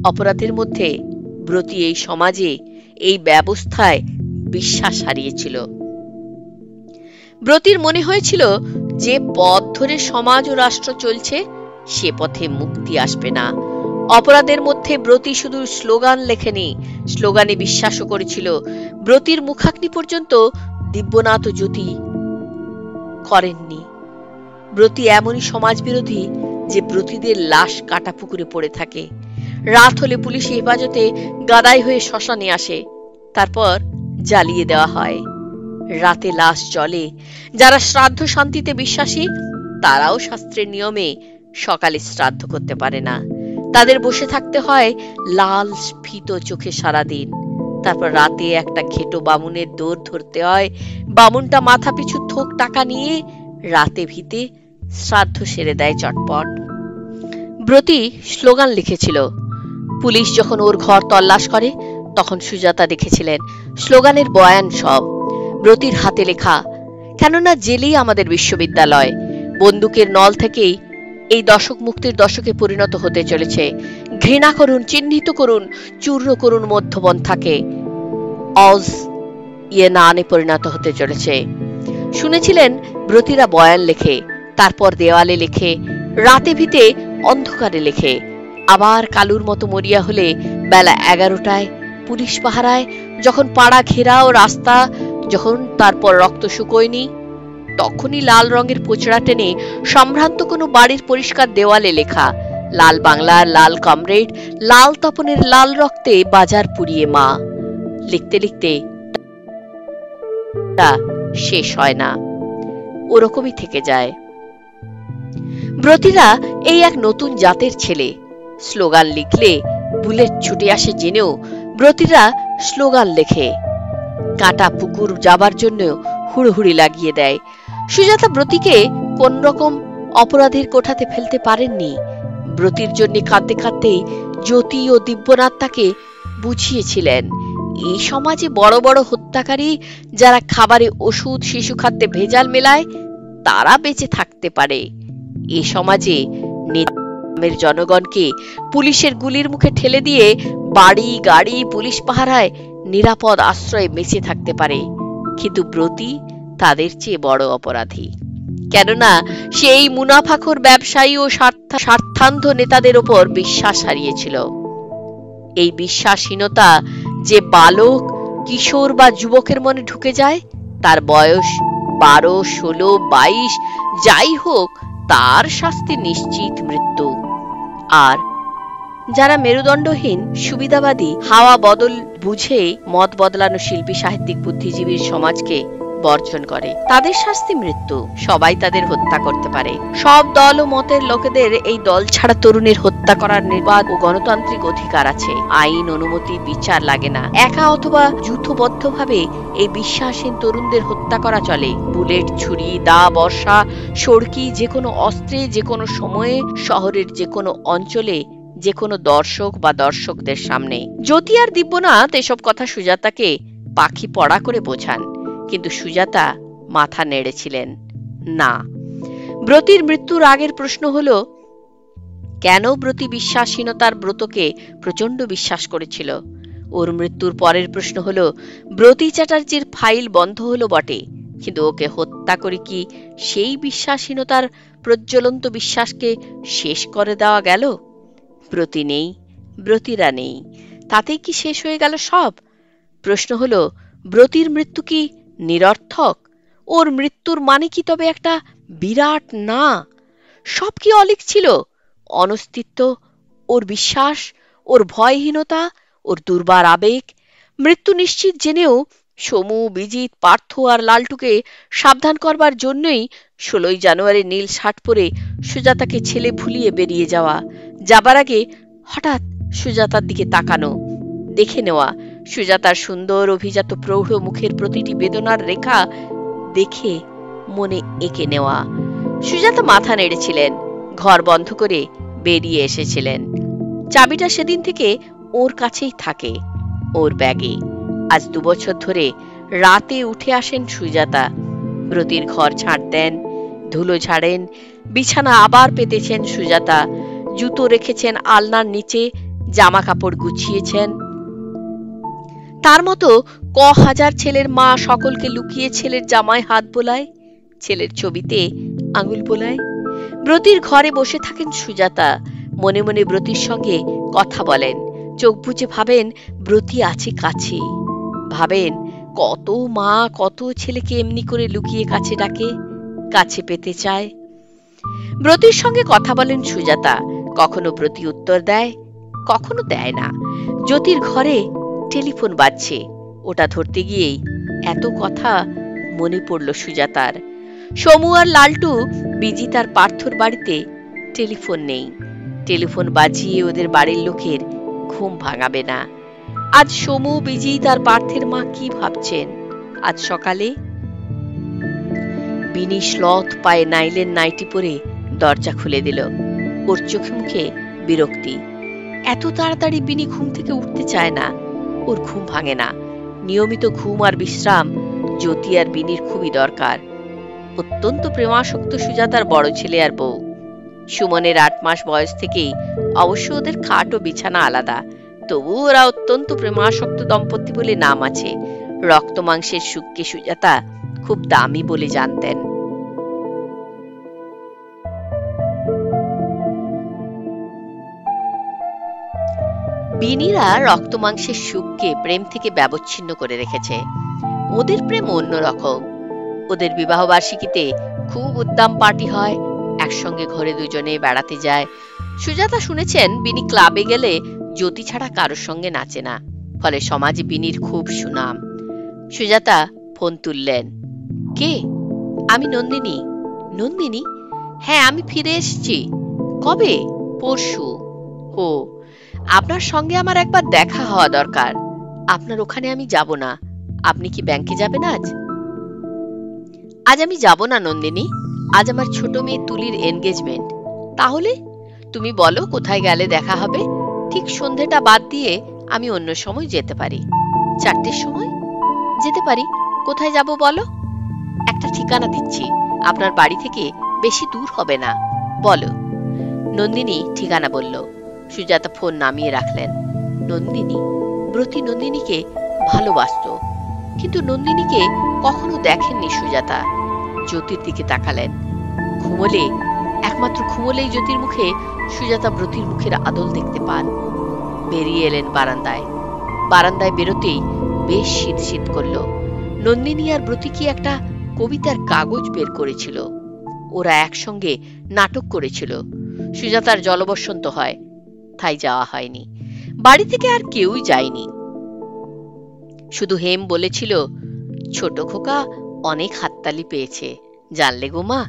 অপরাধের মধ্যে ব্রতি এই সমাজে, এই ব্যবস্থায় বিশ্বাস হারিয়েছিল। ব্রতির মনে হয়েছিল যে পথ ধরে সমাজ ও রাষ্ট্র চলছে, সে পথে মুক্তি আসবে না। অপরাধের মধ্যে ব্রতি শুধু স্লোগান লেখেনি, স্লোগানে বিশ্বাসও করেছিল। ব্রতির মুখাগ্নি পর্যন্ত দিব্যনাথ ও জ্যোতি করেননি। ব্রতি এমনই সমাজ বিরোধী যে ব্রতিদের লাশ কাটা পুকুরে পড়ে থাকে। রাত হলে পুলিশ হেফাজতে গাদাই হয়ে শ্মশানে আসে, তারপর জ্বালিয়ে দেওয়া হয়। রাতে লাশ জ্বলে। যারা শ্রাদ্ধ শান্তিতে বিশ্বাসী, তারাও শাস্ত্রের নিয়মে সকালে শ্রাদ্ধ করতে পারে না। তাদের বসে থাকতে হয় লাল স্ফীত চোখে সারাদিন। তারপর রাতে একটা ঘেটো বামুনের দৌড় ধরতে হয়। বামুনটা মাথা পিছু থোক টাকা নিয়ে রাতে ভিতে শ্রাদ্ধ সেরে দেয় চটপট। ব্রতি স্লোগান লিখেছিল। পুলিশ যখন ওর ঘর তল্লাশ করে, তখন সুজাতা দেখেছিলেন স্লোগানের বয়ান সব ব্রতির হাতে লেখা। কেননা জেলেই আমাদের বিশ্ববিদ্যালয়। বন্দুকের নল থেকেই এই দশক মুক্তির দশকে পরিণত হতে চলেছে। ঘৃণা করুন, চিহ্নিত করুন, চূর্ণ করুন মধ্যপন্থাকে। অজ ইয়ে নানে পরিণত হতে চলেছে। শুনেছিলেন ব্রতিরা বয়ান লেখে, তারপর দেওয়ালে লেখে, রাতে ভিতে অন্ধকারে লেখে। আবার কালুর মতো মরিয়া হলে বেলা 11টায় পুলিশ পাহারায়, যখন পাড়া ঘেরা ও রাস্তা, যখন তারপর রক্ত শুকোয়নি, তখনই লাল রঙের পোচড়া টেনে সম্ভ্রান্ত কোনো বাড়ির পরিষ্কার দেওয়ালে লেখা, লাল বাংলার লাল কমরেড, লাল তপনের লাল রক্তে বাজার পুড়িয়ে মা। লিখতে লিখতে তা শেষ হয় না, ওরকমই থেকে যায়। ব্রতিরা এই এক নতুন জাতের ছেলে। স্লোগান লিখলে বুলেট ছুটে আসে জেনেও ব্রতিরা স্লোগান লেখে। কাটা পুকুর যাবার জন্য হুড়োহুড়ি লাগিয়ে দেয়। সুজাতা ব্রতিকে কোন রকম অপরাধের কোঠাতে ফেলতে পারেননি। ব্রতির জন্য কাঁদতে কাঁদতে জ্যোতি ও দিব্যনাথ তাকে বুঝিয়েছিলেন, এই সমাজে বড় বড় হত্যাকারী যারা খাবারে ওষুধ, শিশু খাদ্যে ভেজাল মেলায়, তারা বেঁচে থাকতে পারে। এ সমাজে নেতামের জনগণকে পুলিশের গুলির মুখে ঠেলে দিয়ে বাড়ি গাড়ি পুলিশ পাহারায় নিরাপদ আশ্রয়ে বেঁচে থাকতে পারে। কিন্তু ব্রতি তাদের চেয়ে বড় অপরাধী। কেননা সেই মুনাফাখোর ব্যবসায়ী ও স্বার্থান্ধ নেতাদের ওপর বিশ্বাস হারিয়েছিল। এই বিশ্বাসহীনতা যে বালক, কিশোর বা যুবকের মনে ঢুকে যায়, তার বয়স 12, 16, 22 যাই হোক, তার শাস্তি নিশ্চিত মৃত্যু। আর যারা মেরুদণ্ডহীন সুবিধাবাদী হাওয়া বদল বুঝে মত বদলানো শিল্পী, সাহিত্যিক, বুদ্ধিজীবীর সমাজকে বর্জন করে। তাদের শাস্তি মৃত্যু। সবাই তাদের হত্যা করতে পারে। সব দল ও মতের লোকেদের এই দল ছাড়া তরুণের হত্যা করার নির্বাদ ও গণতান্ত্রিক অধিকার আছে। আইন, অনুমতি, বিচার লাগে না। একা অথবা যূথবদ্ধভাবে এই বিশ্বাসহীন তরুণদের হত্যা করা চলে। বুলেট, ছুরি, দা, বর্ষা, সড়কি, যে কোনো অস্ত্রে, যে কোনো সময়ে, শহরের যে কোনো অঞ্চলে, যে কোনো দর্শক বা দর্শকদের সামনে। জ্যোতি আর দিব্যনাথ এসব কথা সুজাতাকে পাখি পড়া করে বোঝান, কিন্তু সুজাতা মাথা নেড়েছিলেন না। ব্রতির মৃত্যুর আগের প্রশ্ন হলো, কেন ব্রতি বিশ্বাসহীনতার ব্রতকে প্রচন্ড বিশ্বাস করেছিল? ওর মৃত্যুর পরের প্রশ্ন হলো, ব্রতি চ্যাটার্জির ফাইল বন্ধ হলো বটে, কিন্তু ওকে হত্যা করে কি সেই বিশ্বাসহীনতার প্রজ্বলন্ত বিশ্বাসকে শেষ করে দেওয়া গেল? ব্রতি নেই, ব্রতিরা নেই, তাতেই কি শেষ হয়ে গেল সব? প্রশ্ন হলো, ব্রতির মৃত্যু কি নিরর্থক? ওর মৃত্যুর মানে কি তবে একটা বিরাট না? সব কি অলীক ছিল? অনস্তিত্ব, ওর বিশ্বাস, ওর ভয়হীনতা, ওর দুর্বার আবেগ। মৃত্যু নিশ্চিত জেনেও সমু, বিজিত, পার্থ আর লালটুকে সাবধান করবার জন্যই 16ই জানুয়ারি নীল শার্ট পরে সুজাতাকে ছেলে ভুলিয়ে বেরিয়ে যাওয়া। যাবার আগে হঠাৎ সুজাতার দিকে তাকানো, দেখে নেওয়া সুজাতার সুন্দর অভিজাত প্রৌঢ় মুখের প্রতিটি বেদনার রেখা দেখে মনে এঁকে নেওয়া। সুজাতা মাথা নেড়েছিলেন, ঘর বন্ধ করে বেরিয়ে এসেছিলেন। চাবিটা সেদিন থেকে ওর কাছেই থাকে, ওর ব্যাগে। আজ 2 বছর ধরে রাতে উঠে আসেন সুজাতা, ব্রতির ঘর ঝাড় দেন, ধুলো ঝাড়েন, বিছানা আবার পেতেছেন সুজাতা, জুতো রেখেছেন আলনার নিচে, জামা কাপড় গুছিয়েছেন। তার মতো হাজার ছেলের মা সকলকে লুকিয়ে ছেলের জামায় হাত বোলায়, ছেলের ছবিতে আঙুল বোলায়। ব্রতির ঘরে বসে থাকেন সুজাতা, মনে মনে ব্রতির সঙ্গে কথা বলেন, চোখ বুজে ভাবেন ব্রতি আছে কাছে। ভাবেন কত মা কত ছেলেকে এমনি করে লুকিয়ে কাছে ডাকে, কাছে পেতে চায়। ব্রতির সঙ্গে কথা বলেন সুজাতা, কখনো ব্রতি উত্তর দেয়, কখনো দেয় না। জ্যোতির ঘরে টেলিফোন বাজছে, ওটা ধরতে গিয়েই এত কথা মনে পড়ল সুজাতার। সমু আর লালটু, বিজিত আর পার্থর বাড়িতে টেলিফোন নেই। টেলিফোন বাজিয়ে ওদের বাড়ির লোকের ঘুম ভাঙাবে না। আজ সমু, বিজিত আর পার্থের মা কি ভাবছেন? আজ সকালে বিনি শ্লথ পায়ে নাইলের নাইটি পরে দরজা খুলে দিল। ওর চোখে মুখে বিরক্তি। এত তাড়াতাড়ি বিনি ঘুম থেকে উঠতে চায় না, ওর ঘুম ভাঙে না। নিয়মিত ঘুম আর বিশ্রাম জ্যোতি আর বিনির খুবই দরকার। অত্যন্ত প্রেমাসক্ত সুজাতার বড় ছেলে আর বউ। সুমনের 8 মাস বয়স থেকেই অবশ্য ওদের খাট ও বিছানা আলাদা, তবু ওরা অত্যন্ত প্রেমাসক্ত দম্পতি বলে নাম আছে। রক্ত মাংসের সুখকে সুজাতা খুব দামি বলে জানতেন। বিনিরা রক্ত মাংসের সুখকে প্রেম থেকে ব্যবচ্ছিন্ন করে রেখেছে। ওদের প্রেম অন্যরকম। ওদের বিবাহ বার্ষিকীতে খুব উদ্দাম পার্টি হয়, একসঙ্গে ঘরে দুজনে বেড়াতে যায়। সুজাতা শুনেছেন বিনি ক্লাবে গেলে জ্যোতি ছাড়া কারোর সঙ্গে নাচে না, ফলে সমাজে বিনির খুব সুনাম। সুজাতা ফোন তুললেন। কে? আমি নন্দিনী। নন্দিনী? হ্যাঁ, আমি ফিরে এসেছি। কবে? পরশু। ও, আপনার সঙ্গে আমার একবার দেখা হওয়া দরকার। আপনার ওখানে আমি যাব না। আপনি কি ব্যাংকে যাবেন আজ? আজ আমি যাব না নন্দিনী, আজ আমার ছোট মেয়ে তুলির এনগেজমেন্ট। তাহলে তুমি বলো কোথায় গেলে দেখা হবে? ঠিক সন্ধেটা বাদ দিয়ে আমি অন্য সময় যেতে পারি। 4টের সময় যেতে পারি। কোথায় যাব বলো? একটা ঠিকানা দিচ্ছি, আপনার বাড়ি থেকে বেশি দূর হবে না। বলো। নন্দিনী ঠিকানা বলল। সুজাতা ফোন নামিয়ে রাখলেন। নন্দিনী, ব্রতি নন্দিনীকে ভালোবাসত, কিন্তু নন্দিনীকে কখনো দেখেননি সুজাতা। জ্যোতির দিকে তাকালেন। ঘুমোলে, একমাত্র ঘুমোলেই জ্যোতির মুখে সুজাতা ব্রতির মুখের আদল দেখতে পান। বেরিয়ে এলেন বারান্দায়। বারান্দায় বেরোতেই বেশ শীত শীত করল। নন্দিনী আর ব্রতি কি একটা কবিতার কাগজ বের করেছিল। ওরা একসঙ্গে নাটক করেছিল। সুজাতার জলবসন্ত হয়, তাই যাওয়া হয়নি। বাড়ি থেকে আর কেউই যায়নি। শুধু হেম বলেছিল, ছোট খোকা অনেক হাততালি পেয়েছে, জানলে গো মা,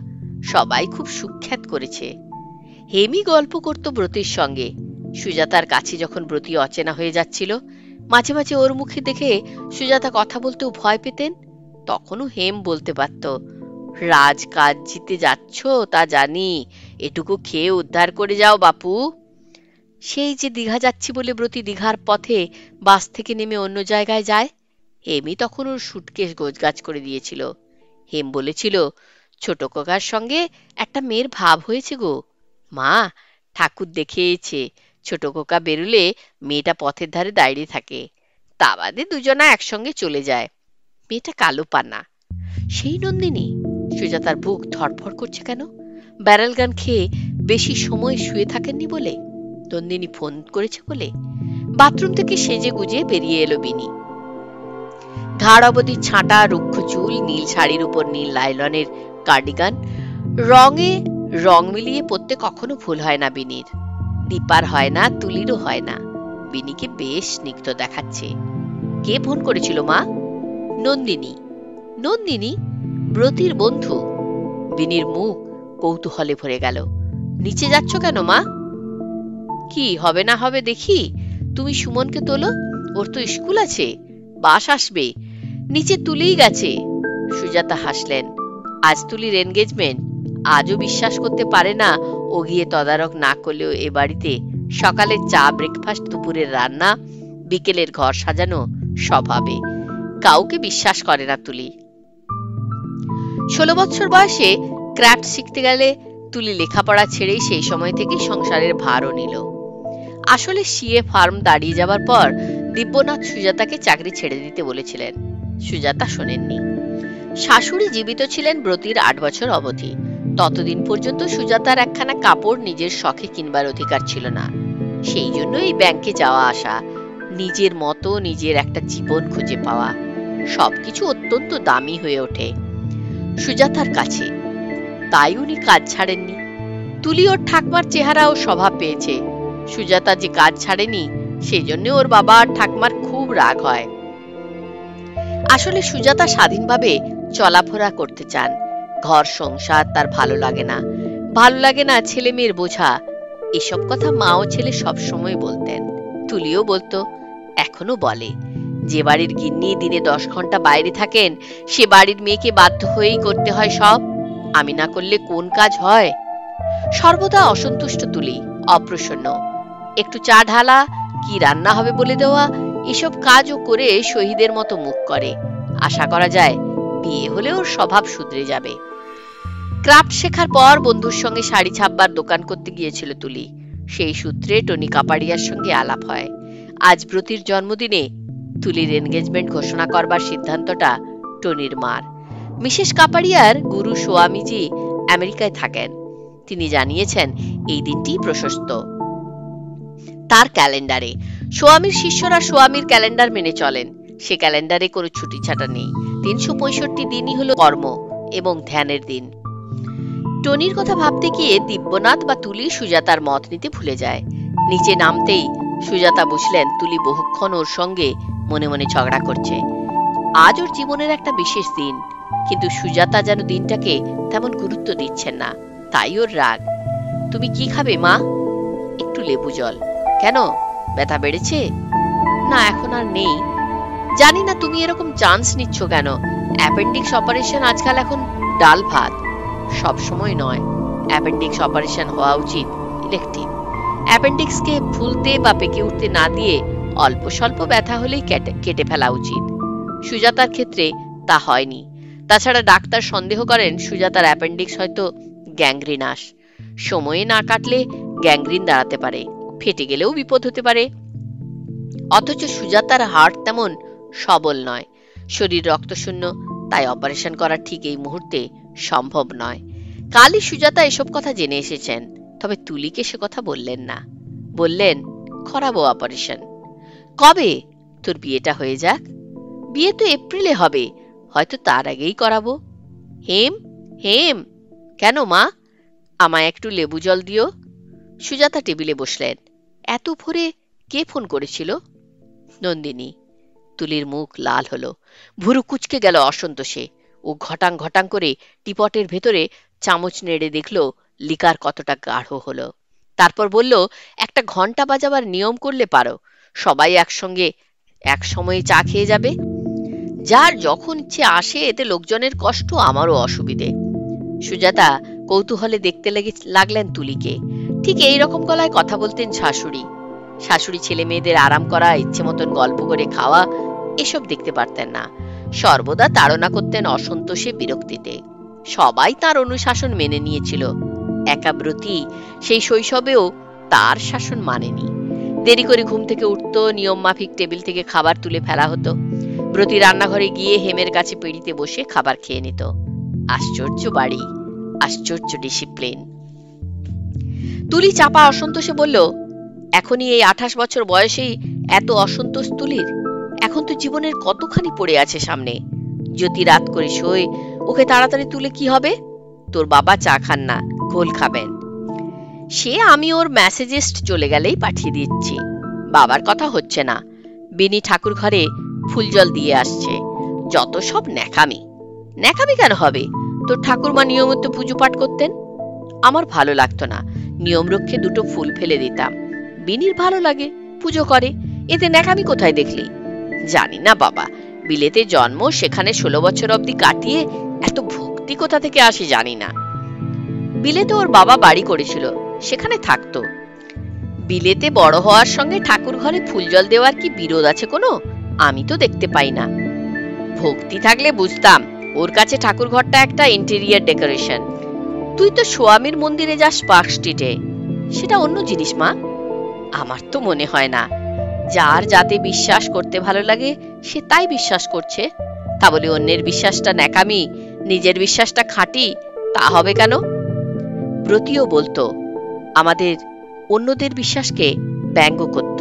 সবাই খুব সুখ্যাত করেছে। হেমি গল্প করত ব্রতির সঙ্গে। সুজাতার কাছে যখন ব্রতি অচেনা হয়ে যাচ্ছিল, মাঝে মাঝে ওর মুখে দেখে সুজাতা কথা বলতেও ভয় পেতেন। তখনও হেম বলতে পারত, রাজ কাজ জিতে যাচ্ছ তা জানি, এটুকু খেয়ে উদ্ধার করে যাও বাপু। সেই যে দীঘা যাচ্ছি বলে ব্রতি দীঘার পথে বাস থেকে নেমে অন্য জায়গায় যায়, হেমই তখন ওর সুটকেস গোছগাছ করে দিয়েছিল। হেম বলেছিল, ছোট কাকার সঙ্গে একটা মেয়ের ভাব হয়েছে গো মা, ঠাকুর দেখিয়েছে, ছোট কাকা বেরুলে মেয়েটা পথের ধারে দাঁড়িয়ে থাকে, তা বাদে দুজনা একসঙ্গে চলে যায়। মেয়েটা কালো পানা। সেই নন্দিনী? সুজাতার বুক ধড়ফড় করছে কেন? ব্যারেল গান খেয়ে বেশি সময় শুয়ে থাকেননি বলে? নন্দিনী ফোন করেছে বলে? বাথরুম থেকে সেজে গুজে বেরিয়ে এলো বিনি। ঘাড় অবধি ছাঁটা রুক্ষ চুল, নীল শাড়ির উপর নীল লাইলনের কার্ডিগান, রঙে রং মিলিয়ে পড়তে কখনো ভুল হয় না বিনির। দীপার হয় না, তুলিরও হয় না। বিনিকে বেশ স্নিগ্ধ দেখাচ্ছে। কে ফোন করেছিল মা? নন্দিনী। নন্দিনী? ব্রতির বন্ধু? বিনির মুখ কৌতূহলে ভরে গেল। নিচে যাচ্ছ কেন মা? কি হবে না হবে দেখি, তুমি সুমনকে তোলো, ওর তো স্কুল আছে, বাস আসবে। নিচে তুলেই গেছে। সুজাতা হাসলেন। আজ তুলির এনগেজমেন্ট। আজও বিশ্বাস করতে পারে না ও গিয়ে তদারক না করলেও এ বাড়িতে সকালের চা, ব্রেকফাস্ট, দুপুরের রান্না, বিকেলের ঘর সাজানো সব হবে। কাউকে বিশ্বাস করে না তুলি। 16 বছর বয়সে ক্রাফট শিখতে গেলে তুলি লেখাপড়া ছেড়েই সেই সময় থেকে সংসারের ভারও নিল। আসলে সিএ ফার্ম দাঁড়িয়ে যাবার পর দিব্যনাথ সুজাতাকে চাকরি ছেড়ে দিতে বলেছিলেন। সুজাতা শোনেননি। শাশুড়ি জীবিত ছিলেন ব্রতির 8 বছর অবধি। ততদিন পর্যন্ত সুজাতার একখানা কাপড় নিজের শখে কিনবার অধিকার ছিল না। সেই জন্য এই ব্যাংকে যাওয়া আসা, নিজের মতো নিজের একটা জীবন খুঁজে পাওয়া, সবকিছু অত্যন্ত দামি হয়ে ওঠে সুজাতার কাছে। তাই উনি কাজ ছাড়েননি। তুলি ওর ঠাকমার চেহারা ও স্বভাব পেয়েছে। সুজাতা যে কাজ ছাড়েনি, সেই জন্য ওর বাবা আর ঠাকমার খুব রাগ হয়। আসলে সুজাতা স্বাধীনভাবে চলাফেরা করতে চান। ঘর সংসার তার ভালো লাগে না। ভালো লাগে না ছেলে মেয়ের বোঝা। এসব কথা মা ও ছেলে সবসময় বলতেন। তুলিও বলতো, এখনো বলে। যে বাড়ির গিন্নি দিনে 10 ঘন্টা বাইরে থাকেন, সে বাড়ির মেয়েকে বাধ্য হয়েই করতে হয় সব। আমি না করলে কোন কাজ হয়? সর্বদা অসন্তুষ্ট তুলি, অপ্রসন্ন। একটু চা ঢালা, কি রান্না হবে বলে দেওয়া, এসব কাজও করে শহীদের মতো মুখ করে। আশা করা যায় বিয়ে হলে ওর স্বভাব শুধরে যাবে। ক্রাফট শেখার পর বন্ধুর সঙ্গে শাড়ি ছাপবার দোকান করতে গিয়েছিল তুলি। সেই সূত্রে টনি কাপাড়িয়ার সঙ্গে আলাপ হয়। আজ ব্রতির জন্মদিনে তুলির এনগেজমেন্ট ঘোষণা করবার সিদ্ধান্তটা টনির মার। মিসেস কাপাড়িয়ার গুরু স্বামীজি আমেরিকায় থাকেন। তিনি জানিয়েছেন এই দিনটি প্রশস্ত তার ক্যালেন্ডারে। স্বামীর শিষ্যরা স্বামীর ক্যালেন্ডার মেনে চলেন। সে ক্যালেন্ডারে কোনো ছুটি ছাটা নেই। 365 দিনই হলো কর্ম এবং ধ্যানের দিন। টনির কথা ভাবতে গিয়ে দিব্যনাথ বা তুলি সুজাতার মত নিতে ভুলে যায়। নিচে নামতেই সুজাতা বুঝলেন তুলি বহুক্ষণ ওর সঙ্গে মনে মনে ঝগড়া করছে। আজ ওর জীবনের একটা বিশেষ দিন, কিন্তু সুজাতা যেন দিনটাকে তেমন গুরুত্ব দিচ্ছেন না। তাই ওর রাগ। তুমি কি খাবে মা? একটু লেবু জল। কেন, ব্যথা বেড়েছে? না, এখন আর নেই। জানি না তুমি এরকম চান্স নিচ্ছ কেন। অ্যাপেন্ডিক্স অপারেশন আজকাল এখন ডাল ভাত। সব সময় নয়। অ্যাপেন্ডিক্স অপারেশন হওয়া উচিত ইলেকটিভ। অ্যাপেন্ডিক্সকে ফুলতে বা পেকে উঠতে না দিয়ে অল্প স্বল্প ব্যথা হলেই কেটে ফেলা উচিত। সুজাতার ক্ষেত্রে তা হয়নি। তাছাড়া ডাক্তার সন্দেহ করেন সুজাতার অ্যাপেন্ডিক্স হয়তো গ্যাংগ্রিনাস। সময়ে না কাটলে গ্যাংগ্রিন দাঁড়াতে পারে, ফেটে গেলেও বিপদ হতে পারে। অথচ সুজাতার হার্ট তেমন সবল নয়, শরীর রক্তশূন্য, তাই অপারেশন করা ঠিক এই মুহূর্তে সম্ভব নয়। কালই সুজাতা এসব কথা জেনে এসেছেন, তবে তুলিকে সে কথা বললেন না। বললেন, করাবো অপারেশন। কবে? তোর বিয়েটা হয়ে যাক। বিয়ে তো এপ্রিলে হবে, হয়তো তার আগেই করাবো। হেম, হেম। কেন মা? আমায় একটু লেবু জল দিও। সুজাতা টেবিলে বসলেন। এত ভোরে কে ফোন করেছিল? নন্দিনী। তুলির মুখ লাল হলো, ভুরু কুচকে গেল অসন্তোষে। ও ঘটাং ঘটাং করে টিপটের ভেতরে চামচ নেড়ে দেখল লিকার কতটা গাঢ় হলো। তারপর বলল, একটা ঘন্টা বাজাবার নিয়ম করলে পারো, সবাই একসঙ্গে এক সময়ে চা খেয়ে যাবে। যার যখন ইচ্ছে আসে, এতে লোকজনের কষ্ট, আমারও অসুবিধে। সুজাতা কৌতূহলে দেখতে লাগলেন তুলিকে। ঠিক এই রকম গলায় কথা বলতেন শাশুড়ি। শাশুড়ি ছেলে মেয়েদের আরাম করা, ইচ্ছে মতন গল্প করে খাওয়া, এসব দেখতে পারতেন না। সর্বদা তাড়না করতেন অসন্তোষে, বিরক্তিতে। সবাই তার অনুশাসন মেনে নিয়েছিল, একা ব্রতী সেই শৈশবেও তার শাসন মানেনি। দেরি করে ঘুম থেকে উঠত, নিয়ম মাফিক টেবিল থেকে খাবার তুলে ফেলা হতো। ব্রতী রান্নাঘরে গিয়ে হেমের কাছে পেড়িতে বসে খাবার খেয়ে নিত। আশ্চর্য বাড়ি, আশ্চর্য ডিসিপ্লিন। তুলি চাপা অসন্তোষে বলল, এখনই এই 28 বছর বয়সেই এত অসন্তোষ তুলির? এখন তো জীবনের কতখানি পড়ে আছে সামনে। জ্যোতি রাত করে শোয়, ওকে তাড়াতাড়ি তুলে কি হবে? তোর বাবা চা খান না, ঘোল খাবেন। সে আমি ওর মেসেজিস্ট চলে গেলেই পাঠিয়ে দিচ্ছি। বাবার কথা হচ্ছে না। বিনি ঠাকুর ঘরে ফুল জল দিয়ে আসছে। যত সব ন্যাকামি। ন্যাকামি কেন হবে? তোর ঠাকুরমা নিয়মিত পুজো পাঠ করতেন। আমার ভালো লাগতো না, নিয়ম রক্ষে দুটো ফুল ফেলে দিতাম। বিনির ভালো লাগে, পুজো করে, এতে ন্যাকামি কোথায় দেখলি? জানি না বাবা, বিলেতে জন্ম, সেখানে 16 বছর অবধি কাটিয়ে এত ভক্তি কোথা থেকে আসে জানি না। বিলেতে ওর বাবা বাড়ি করেছিল, সেখানে থাকতো। বিলেতে বড় হওয়ার সঙ্গে ঠাকুর ঘরে ফুল জল দেওয়ার কি বিরোধ আছে কোনো? আমি তো দেখতে পাই না। ভক্তি থাকলে বুঝতাম, ওর কাছে ঠাকুর ঘরটা একটা ইন্টেরিয়ার ডেকোরেশন। তুই তো স্বামীর মন্দিরে যাস পার্ক স্ট্রিটে, সেটা অন্য জিনিস মা। আমার তো মনে হয় না। যার যাতে বিশ্বাস করতে ভালো লাগে সে তাই বিশ্বাস করছে। তা বলে অন্যের বিশ্বাসটা ন্যাকামি, নিজের বিশ্বাসটা খাঁটি, তা হবে কেন? ব্রতীও বলতো, আমাদের অন্যদের বিশ্বাসকে ব্যঙ্গ করত।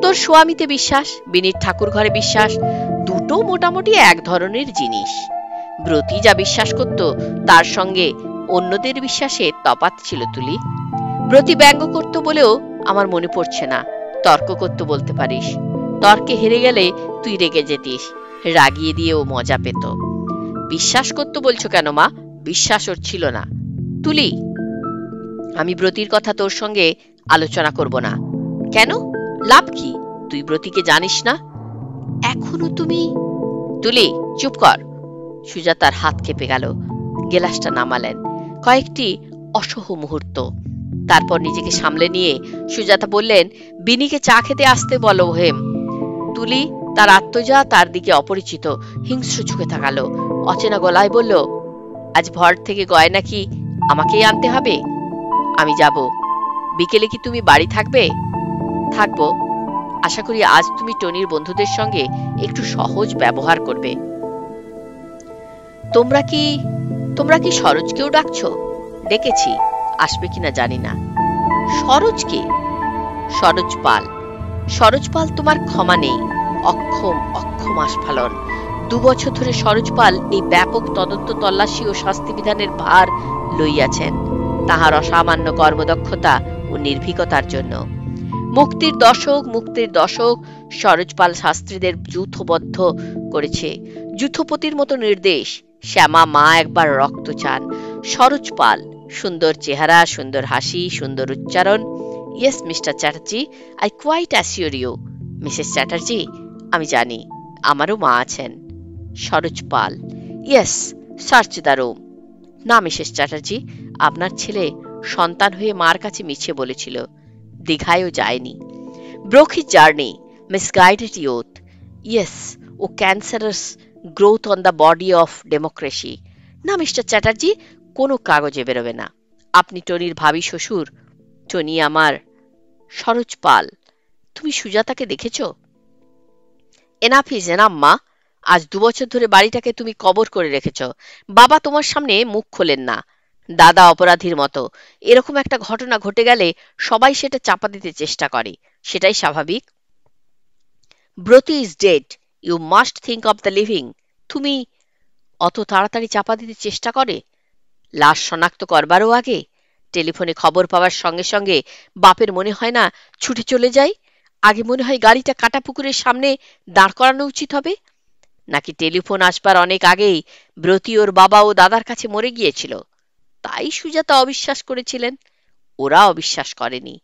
তোর স্বামীতে বিশ্বাস, বিনির ঠাকুর ঘরে বিশ্বাস, দুটো মোটামুটি এক ধরনের জিনিস। ব্রতী যা বিশ্বাস করত তার সঙ্গে অন্যদের বিশ্বাসে তফাৎ ছিল তুলি। ব্রতী ব্যঙ্গ করত বলেও আমার মনে পড়ছে না। তর্ক করতে বলতে পারিস। তর্কে হেরে গেলে তুই রেগে যেতিস, রাগিয়ে দিয়ে ও মজা পেত। বিশ্বাস করত বলছো কেন মা? বিশ্বাস ওর ছিল না। তুলি, আমি ব্রতীর কথা তোর সঙ্গে আলোচনা করব না। কেন? লাভ কি? তুই ব্রতীকে জানিস না এখনো। তুমি তুলি, চুপ কর। সুজাতার হাত কেঁপে গেল। গেলাসটা নামালেন। কয়েকটি অসহ মুহূর্ত, তারপর নিজেকে সামলে নিয়ে সুজাতা বললেন, বিনিকে চা খেতে আসতে বলো হেম। তুলি তার আত্মজা, তার দিকে অপরিচিত হিংস্র চোখে তাকালো। অচেনা গলায় বলল, আজ ভর থেকে গয়না কি আমাকেই আনতে হবে? আমি যাব। বিকেলে কি তুমি বাড়ি থাকবে? থাকবো। আশা করি আজ তুমি টনির বন্ধুদের সঙ্গে একটু সহজ ব্যবহার করবে। তোমরা কি সরোজকেও ডাকছো? ডেকেছি, আসবে কিনা জানি না। সরোজ কে? সরোজ পাল। সরোজ পাল তোমার ক্ষমা নেই। অক্ষম আস্ফালন। 2 বছর ধরে সরোজ পাল এই ব্যাপক তদন্ত, তল্লাশি ও শাস্তি বিধানের ভার লইয়াছেন, তাহার অসামান্য কর্মদক্ষতা ও নির্ভীকতার জন্য। মুক্তির দশক সরোজ পাল শাস্ত্রীদের যূথবদ্ধ করেছে। যূথপতির মতো নির্দেশ। শ্যামা মা একবার রক্ত চান। সরোজ পাল, সুন্দর চেহারা, সুন্দর হাসি, সুন্দর উচ্চারণ। Yes Mr Chatterjee, I quite assure you. Mrs Chatterjee, আমি জানি আমারও মা আছেন। Saroj Pal, yes, search the room. না মিসেস চ্যাটার্জি, আপনার ছেলে সন্তান হয়ে মার কাছে মিছে বলেছিল, দীঘায়ও যায়নি। Broke his journey, misguided youth. Yes, ও cancerous growth on the body of democracy. না মিস্টার চ্যাটার্জি, কোনো কাগজে বেরোবে না। আপনি টনির ভাবি শ্বশুর, টনি আমার। সরোজ পাল, তুমি সুজাতাকে দেখেছ? এনাফ ইজ এনাফ মা। আজ 2 বছর ধরে বাড়িটাকে তুমি কবর করে রেখেছ। বাবা তোমার সামনে মুখ খোলেন না। দাদা অপরাধীর মতো। এরকম একটা ঘটনা ঘটে গেলে সবাই সেটা চাপা দিতে চেষ্টা করে, সেটাই স্বাভাবিক। Brati is dead, you must think of the living. তুমি অত তাড়াতাড়ি চাপা দিতে চেষ্টা করে? লাশ শনাক্ত করবারও আগে? টেলিফোনে খবর পাওয়ার সঙ্গে সঙ্গে বাপের মনে হয় না ছুটে চলে যায়? আগে মনে হয় গাড়িটা কাটা পুকুরের সামনে দাঁড় করানো উচিত হবে। নাকি টেলিফোন আসবার অনেক আগেই ব্রতী ওর বাবা ও দাদার কাছে মরে গিয়েছিল, তাই সুজাতা অবিশ্বাস করেছিলেন। ওরা অবিশ্বাস করেনি,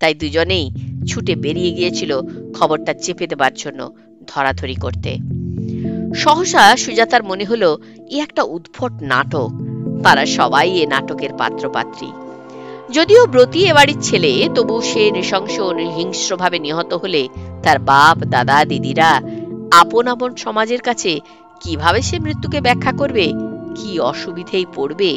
তাই দুজনেই ছুটে বেরিয়ে গিয়েছিল খবরটা চেপে দেবার জন্য, ধরাধরি করতে। সহসা সুজাতার মনে হলো এ একটা উদ্ভট নাটক, তারা সবাই এ নাটকের পাত্রপাত্রী। যদিও ব্রতী এ বাড়ির ছেলে, তবু সে নৃশংস ও হিংস্রভাবে নিহত হলে তার বাপ দাদা দিদিরা আপন আপন সমাজের কাছে কিভাবে সে মৃত্যুকে ব্যাখ্যা করবে, কি অসুবিধেই পড়বে,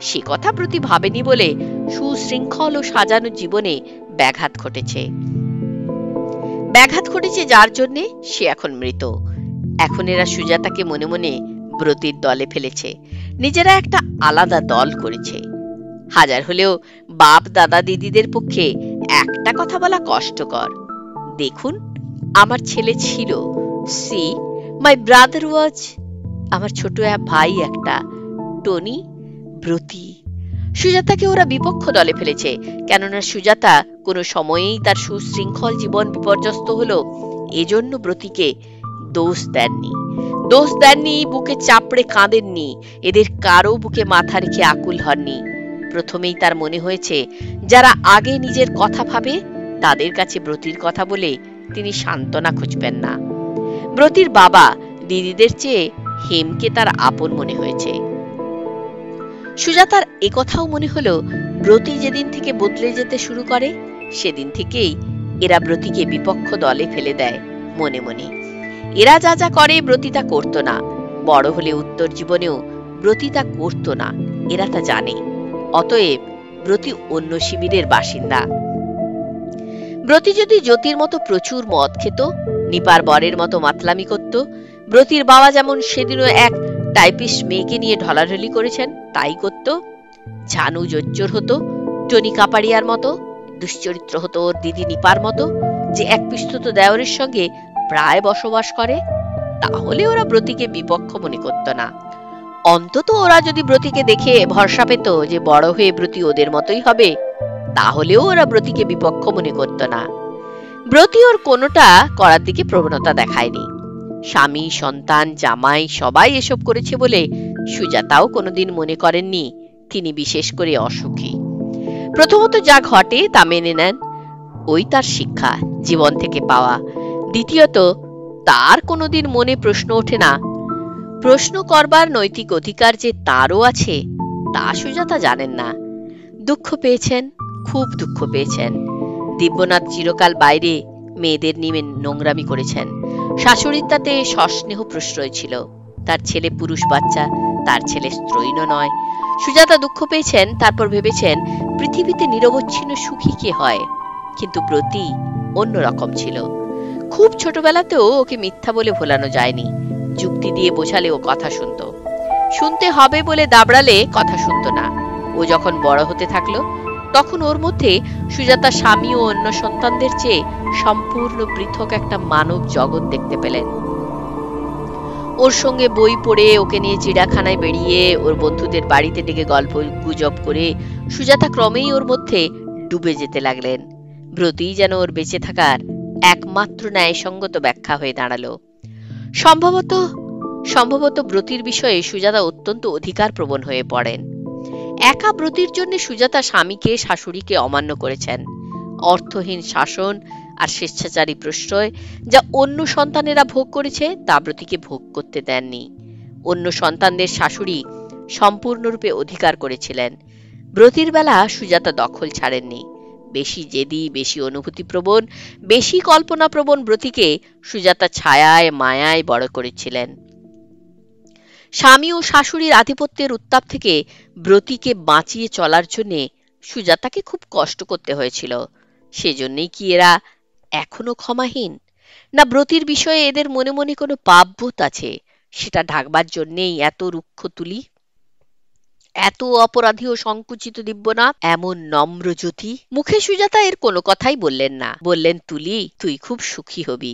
সে কথা ব্রতী ভাবেনি বলে সুশৃঙ্খল ও সাজানো জীবনে ব্যাঘাত ঘটেছে। ব্যাঘাত ঘটেছে যার জন্যে সে এখন মৃত। এখন এরা সুজাতাকে মনে মনে ব্রতীর দলে ফেলেছে, নিজেরা একটা আলাদা দল করেছে। হাজার হলেও বাপ দাদা দিদিদের পক্ষে একটা কথা বলা কষ্টকর। দেখুন, আমার ছেলে ছিল, সি মাই ব্রাদার ওয়াজ, আমার ছোট ভাই একটা, টনি, ব্রতী। সুজাতাকে ওরা বিপক্ষ দলে ফেলেছে, কেননা সুজাতা কোনো সময়েই তার সুশৃঙ্খল জীবন বিপর্যস্ত হলো এজন্য ব্রতীকে দোষ দেননি। দোষ দেননি, বুকে চাপড়ে কাঁদেননি, এদের কারো বুকে মাথা রেখে আকুল হননি। প্রথমেই তার মনে হয়েছে যারা আগে নিজের কথা ভাবে তাদের কাছে ব্রতীর কথা বলে তিনি সান্ত্বনা খুঁজবেন না। ব্রতীর বাবা দিদিদের চেয়ে হেমকে তার আপন মনে হয়েছে। সুজাতার একথাও মনে হলো ব্রতী যেদিন থেকে বদলে যেতে শুরু করে সেদিন থেকেই এরা ব্রতীকে বিপক্ষ দলে ফেলে দেয় মনে মনে। এরা যা যা করে ব্রতী তা করত না, বড় হলে উত্তর জীবনেও ব্রতী তা করত না, এরা তা জানে। অতএব ব্রতী অন্য শিবিরের বাসিন্দা। ব্রতী যদি জ্যোতির মতো প্রচুর মদ খেত, নিপার বরের মতো মাতলামি করত, ব্রতীর বাবা যেমন সেদিনও এক টাইপিস্ট মেয়েকে নিয়ে ঢলাঢলি করেছেন তাই করত, ঝানু জোজ্জোর হতো, টনি কাপাড়িয়ার মতো, দুশ্চরিত্র হতো ওর দিদি নিপার মতো, যে এক পিস্তুত দেওরের সঙ্গে প্রায় বসবাস করে, তাহলে ওরা ব্রতীকে বিপক্ষ মনে করত না। অন্তত ওরা যদি ব্রতীকে দেখে ভরসা পেত যে বড় হয়ে ব্রতী ওদের মতোই হবে, তাহলেও ওরা ব্রতীকে বিপক্ষ মনে করত না। ব্রতী ওর কোনোটা করার দিকে প্রবণতা দেখায়নি। স্বামী সন্তান জামাই সবাই এসব করেছে বলে সুজাতাও কোনোদিন মনে করেননি তিনি বিশেষ করে অসুখী। প্রথমত যা ঘটে তা মেনে নেন, ওই তার শিক্ষা, জীবন থেকে পাওয়া। দ্বিতীয়ত তার কোনোদিন মনে প্রশ্ন ওঠে না, প্রশ্ন করবার নৈতিক অধিকার যে তারও আছে তা সুজাতা জানেন না। দুঃখ পেয়েছেন, খুব দুঃখ পেয়েছেন। দিব্যনাথ চিরকাল বাইরে মেয়েদের নিয়ে নোংরামি করেছেন, শাশুড়ির তাতে সস্নেহ প্রশ্রয় ছিল। তার ছেলে পুরুষ বাচ্চা, তার ছেলে স্ত্রৈণ নয়। সুজাতা দুঃখ পেয়েছেন, তারপর ভেবেছেন পৃথিবীতে নিরবচ্ছিন্ন সুখী কে হয়। কিন্তু ব্রতী অন্যরকম ছিল। খুব ছোটবেলাতেও ওকে মিথ্যা বলে ভোলানো যায়নি। যুক্তি দিয়ে বোঝালে ও কথা শুনত, শুনতে হবে বলে দাবড়ালে কথা শুনত না। ও যখন বড় হতে থাকলো তখন ওর মধ্যে সুজাতা স্বামী ও অন্য সন্তানদের চেয়ে সম্পূর্ণ পৃথক একটা মানব জগৎ দেখতে পেলেন। ওর সঙ্গে বই পড়ে, ওকে নিয়ে চিড়িয়াখানায় বেরিয়ে, ওর বন্ধুদের বাড়িতে ডেকে গল্প গুজব করে সুজাতা ক্রমেই ওর মধ্যে ডুবে যেতে লাগলেন। ব্রতী যেন ওর বেঁচে থাকার একমাত্র ন্যায়সঙ্গত ব্যাখ্যা হয়ে দাঁড়ালো। সম্ভবত ব্রতীর বিষয়ে সুজাতা অত্যন্ত অধিকার প্রবণ হয়ে পড়েন। একা ব্রতীর জন্য সুজাতা স্বামীকে শাশুড়িকে অমান্য করেছেন। অর্থহীন শাসন আর স্বেচ্ছাচারী প্রশ্রয় যা অন্য সন্তানেরা ভোগ করেছে তা ব্রতীকে ভোগ করতে দেননি। অন্য সন্তানদের শাশুড়ি সম্পূর্ণরূপে অধিকার করেছিলেন। ব্রতীর বেলা সুজাতা দখল ছাড়েননি। বেশি জেদি, বেশি অনুভূতিপ্রবণ, বেশি কল্পনাপ্রবণ ব্রতীকে সুজাতা ছায়ায় মায়ায় বড় করেছিলেন। স্বামী ও শাশুড়ির আধিপত্যের উত্তাপ থেকে ব্রতীকে বাঁচিয়ে চলার জন্য সুজাতাকে খুব কষ্ট করতে হয়েছিল। সেজন্যই কি এরা এখনো ক্ষমাহীন? না ব্রতীর বিষয়ে এদের মনে মনে কোনো পাপবোধ আছে, সেটা ঢাকবার জন্যেই এত রুক্ষ তুলি, এত অপরাধী ও সংকুচিত দিব্যনাথ, এমন নম্র জ্যোতি? মুখে সুজাতা এর কোনো কথাই বললেন না। বললেন, তুলি তুই খুব সুখী হবি।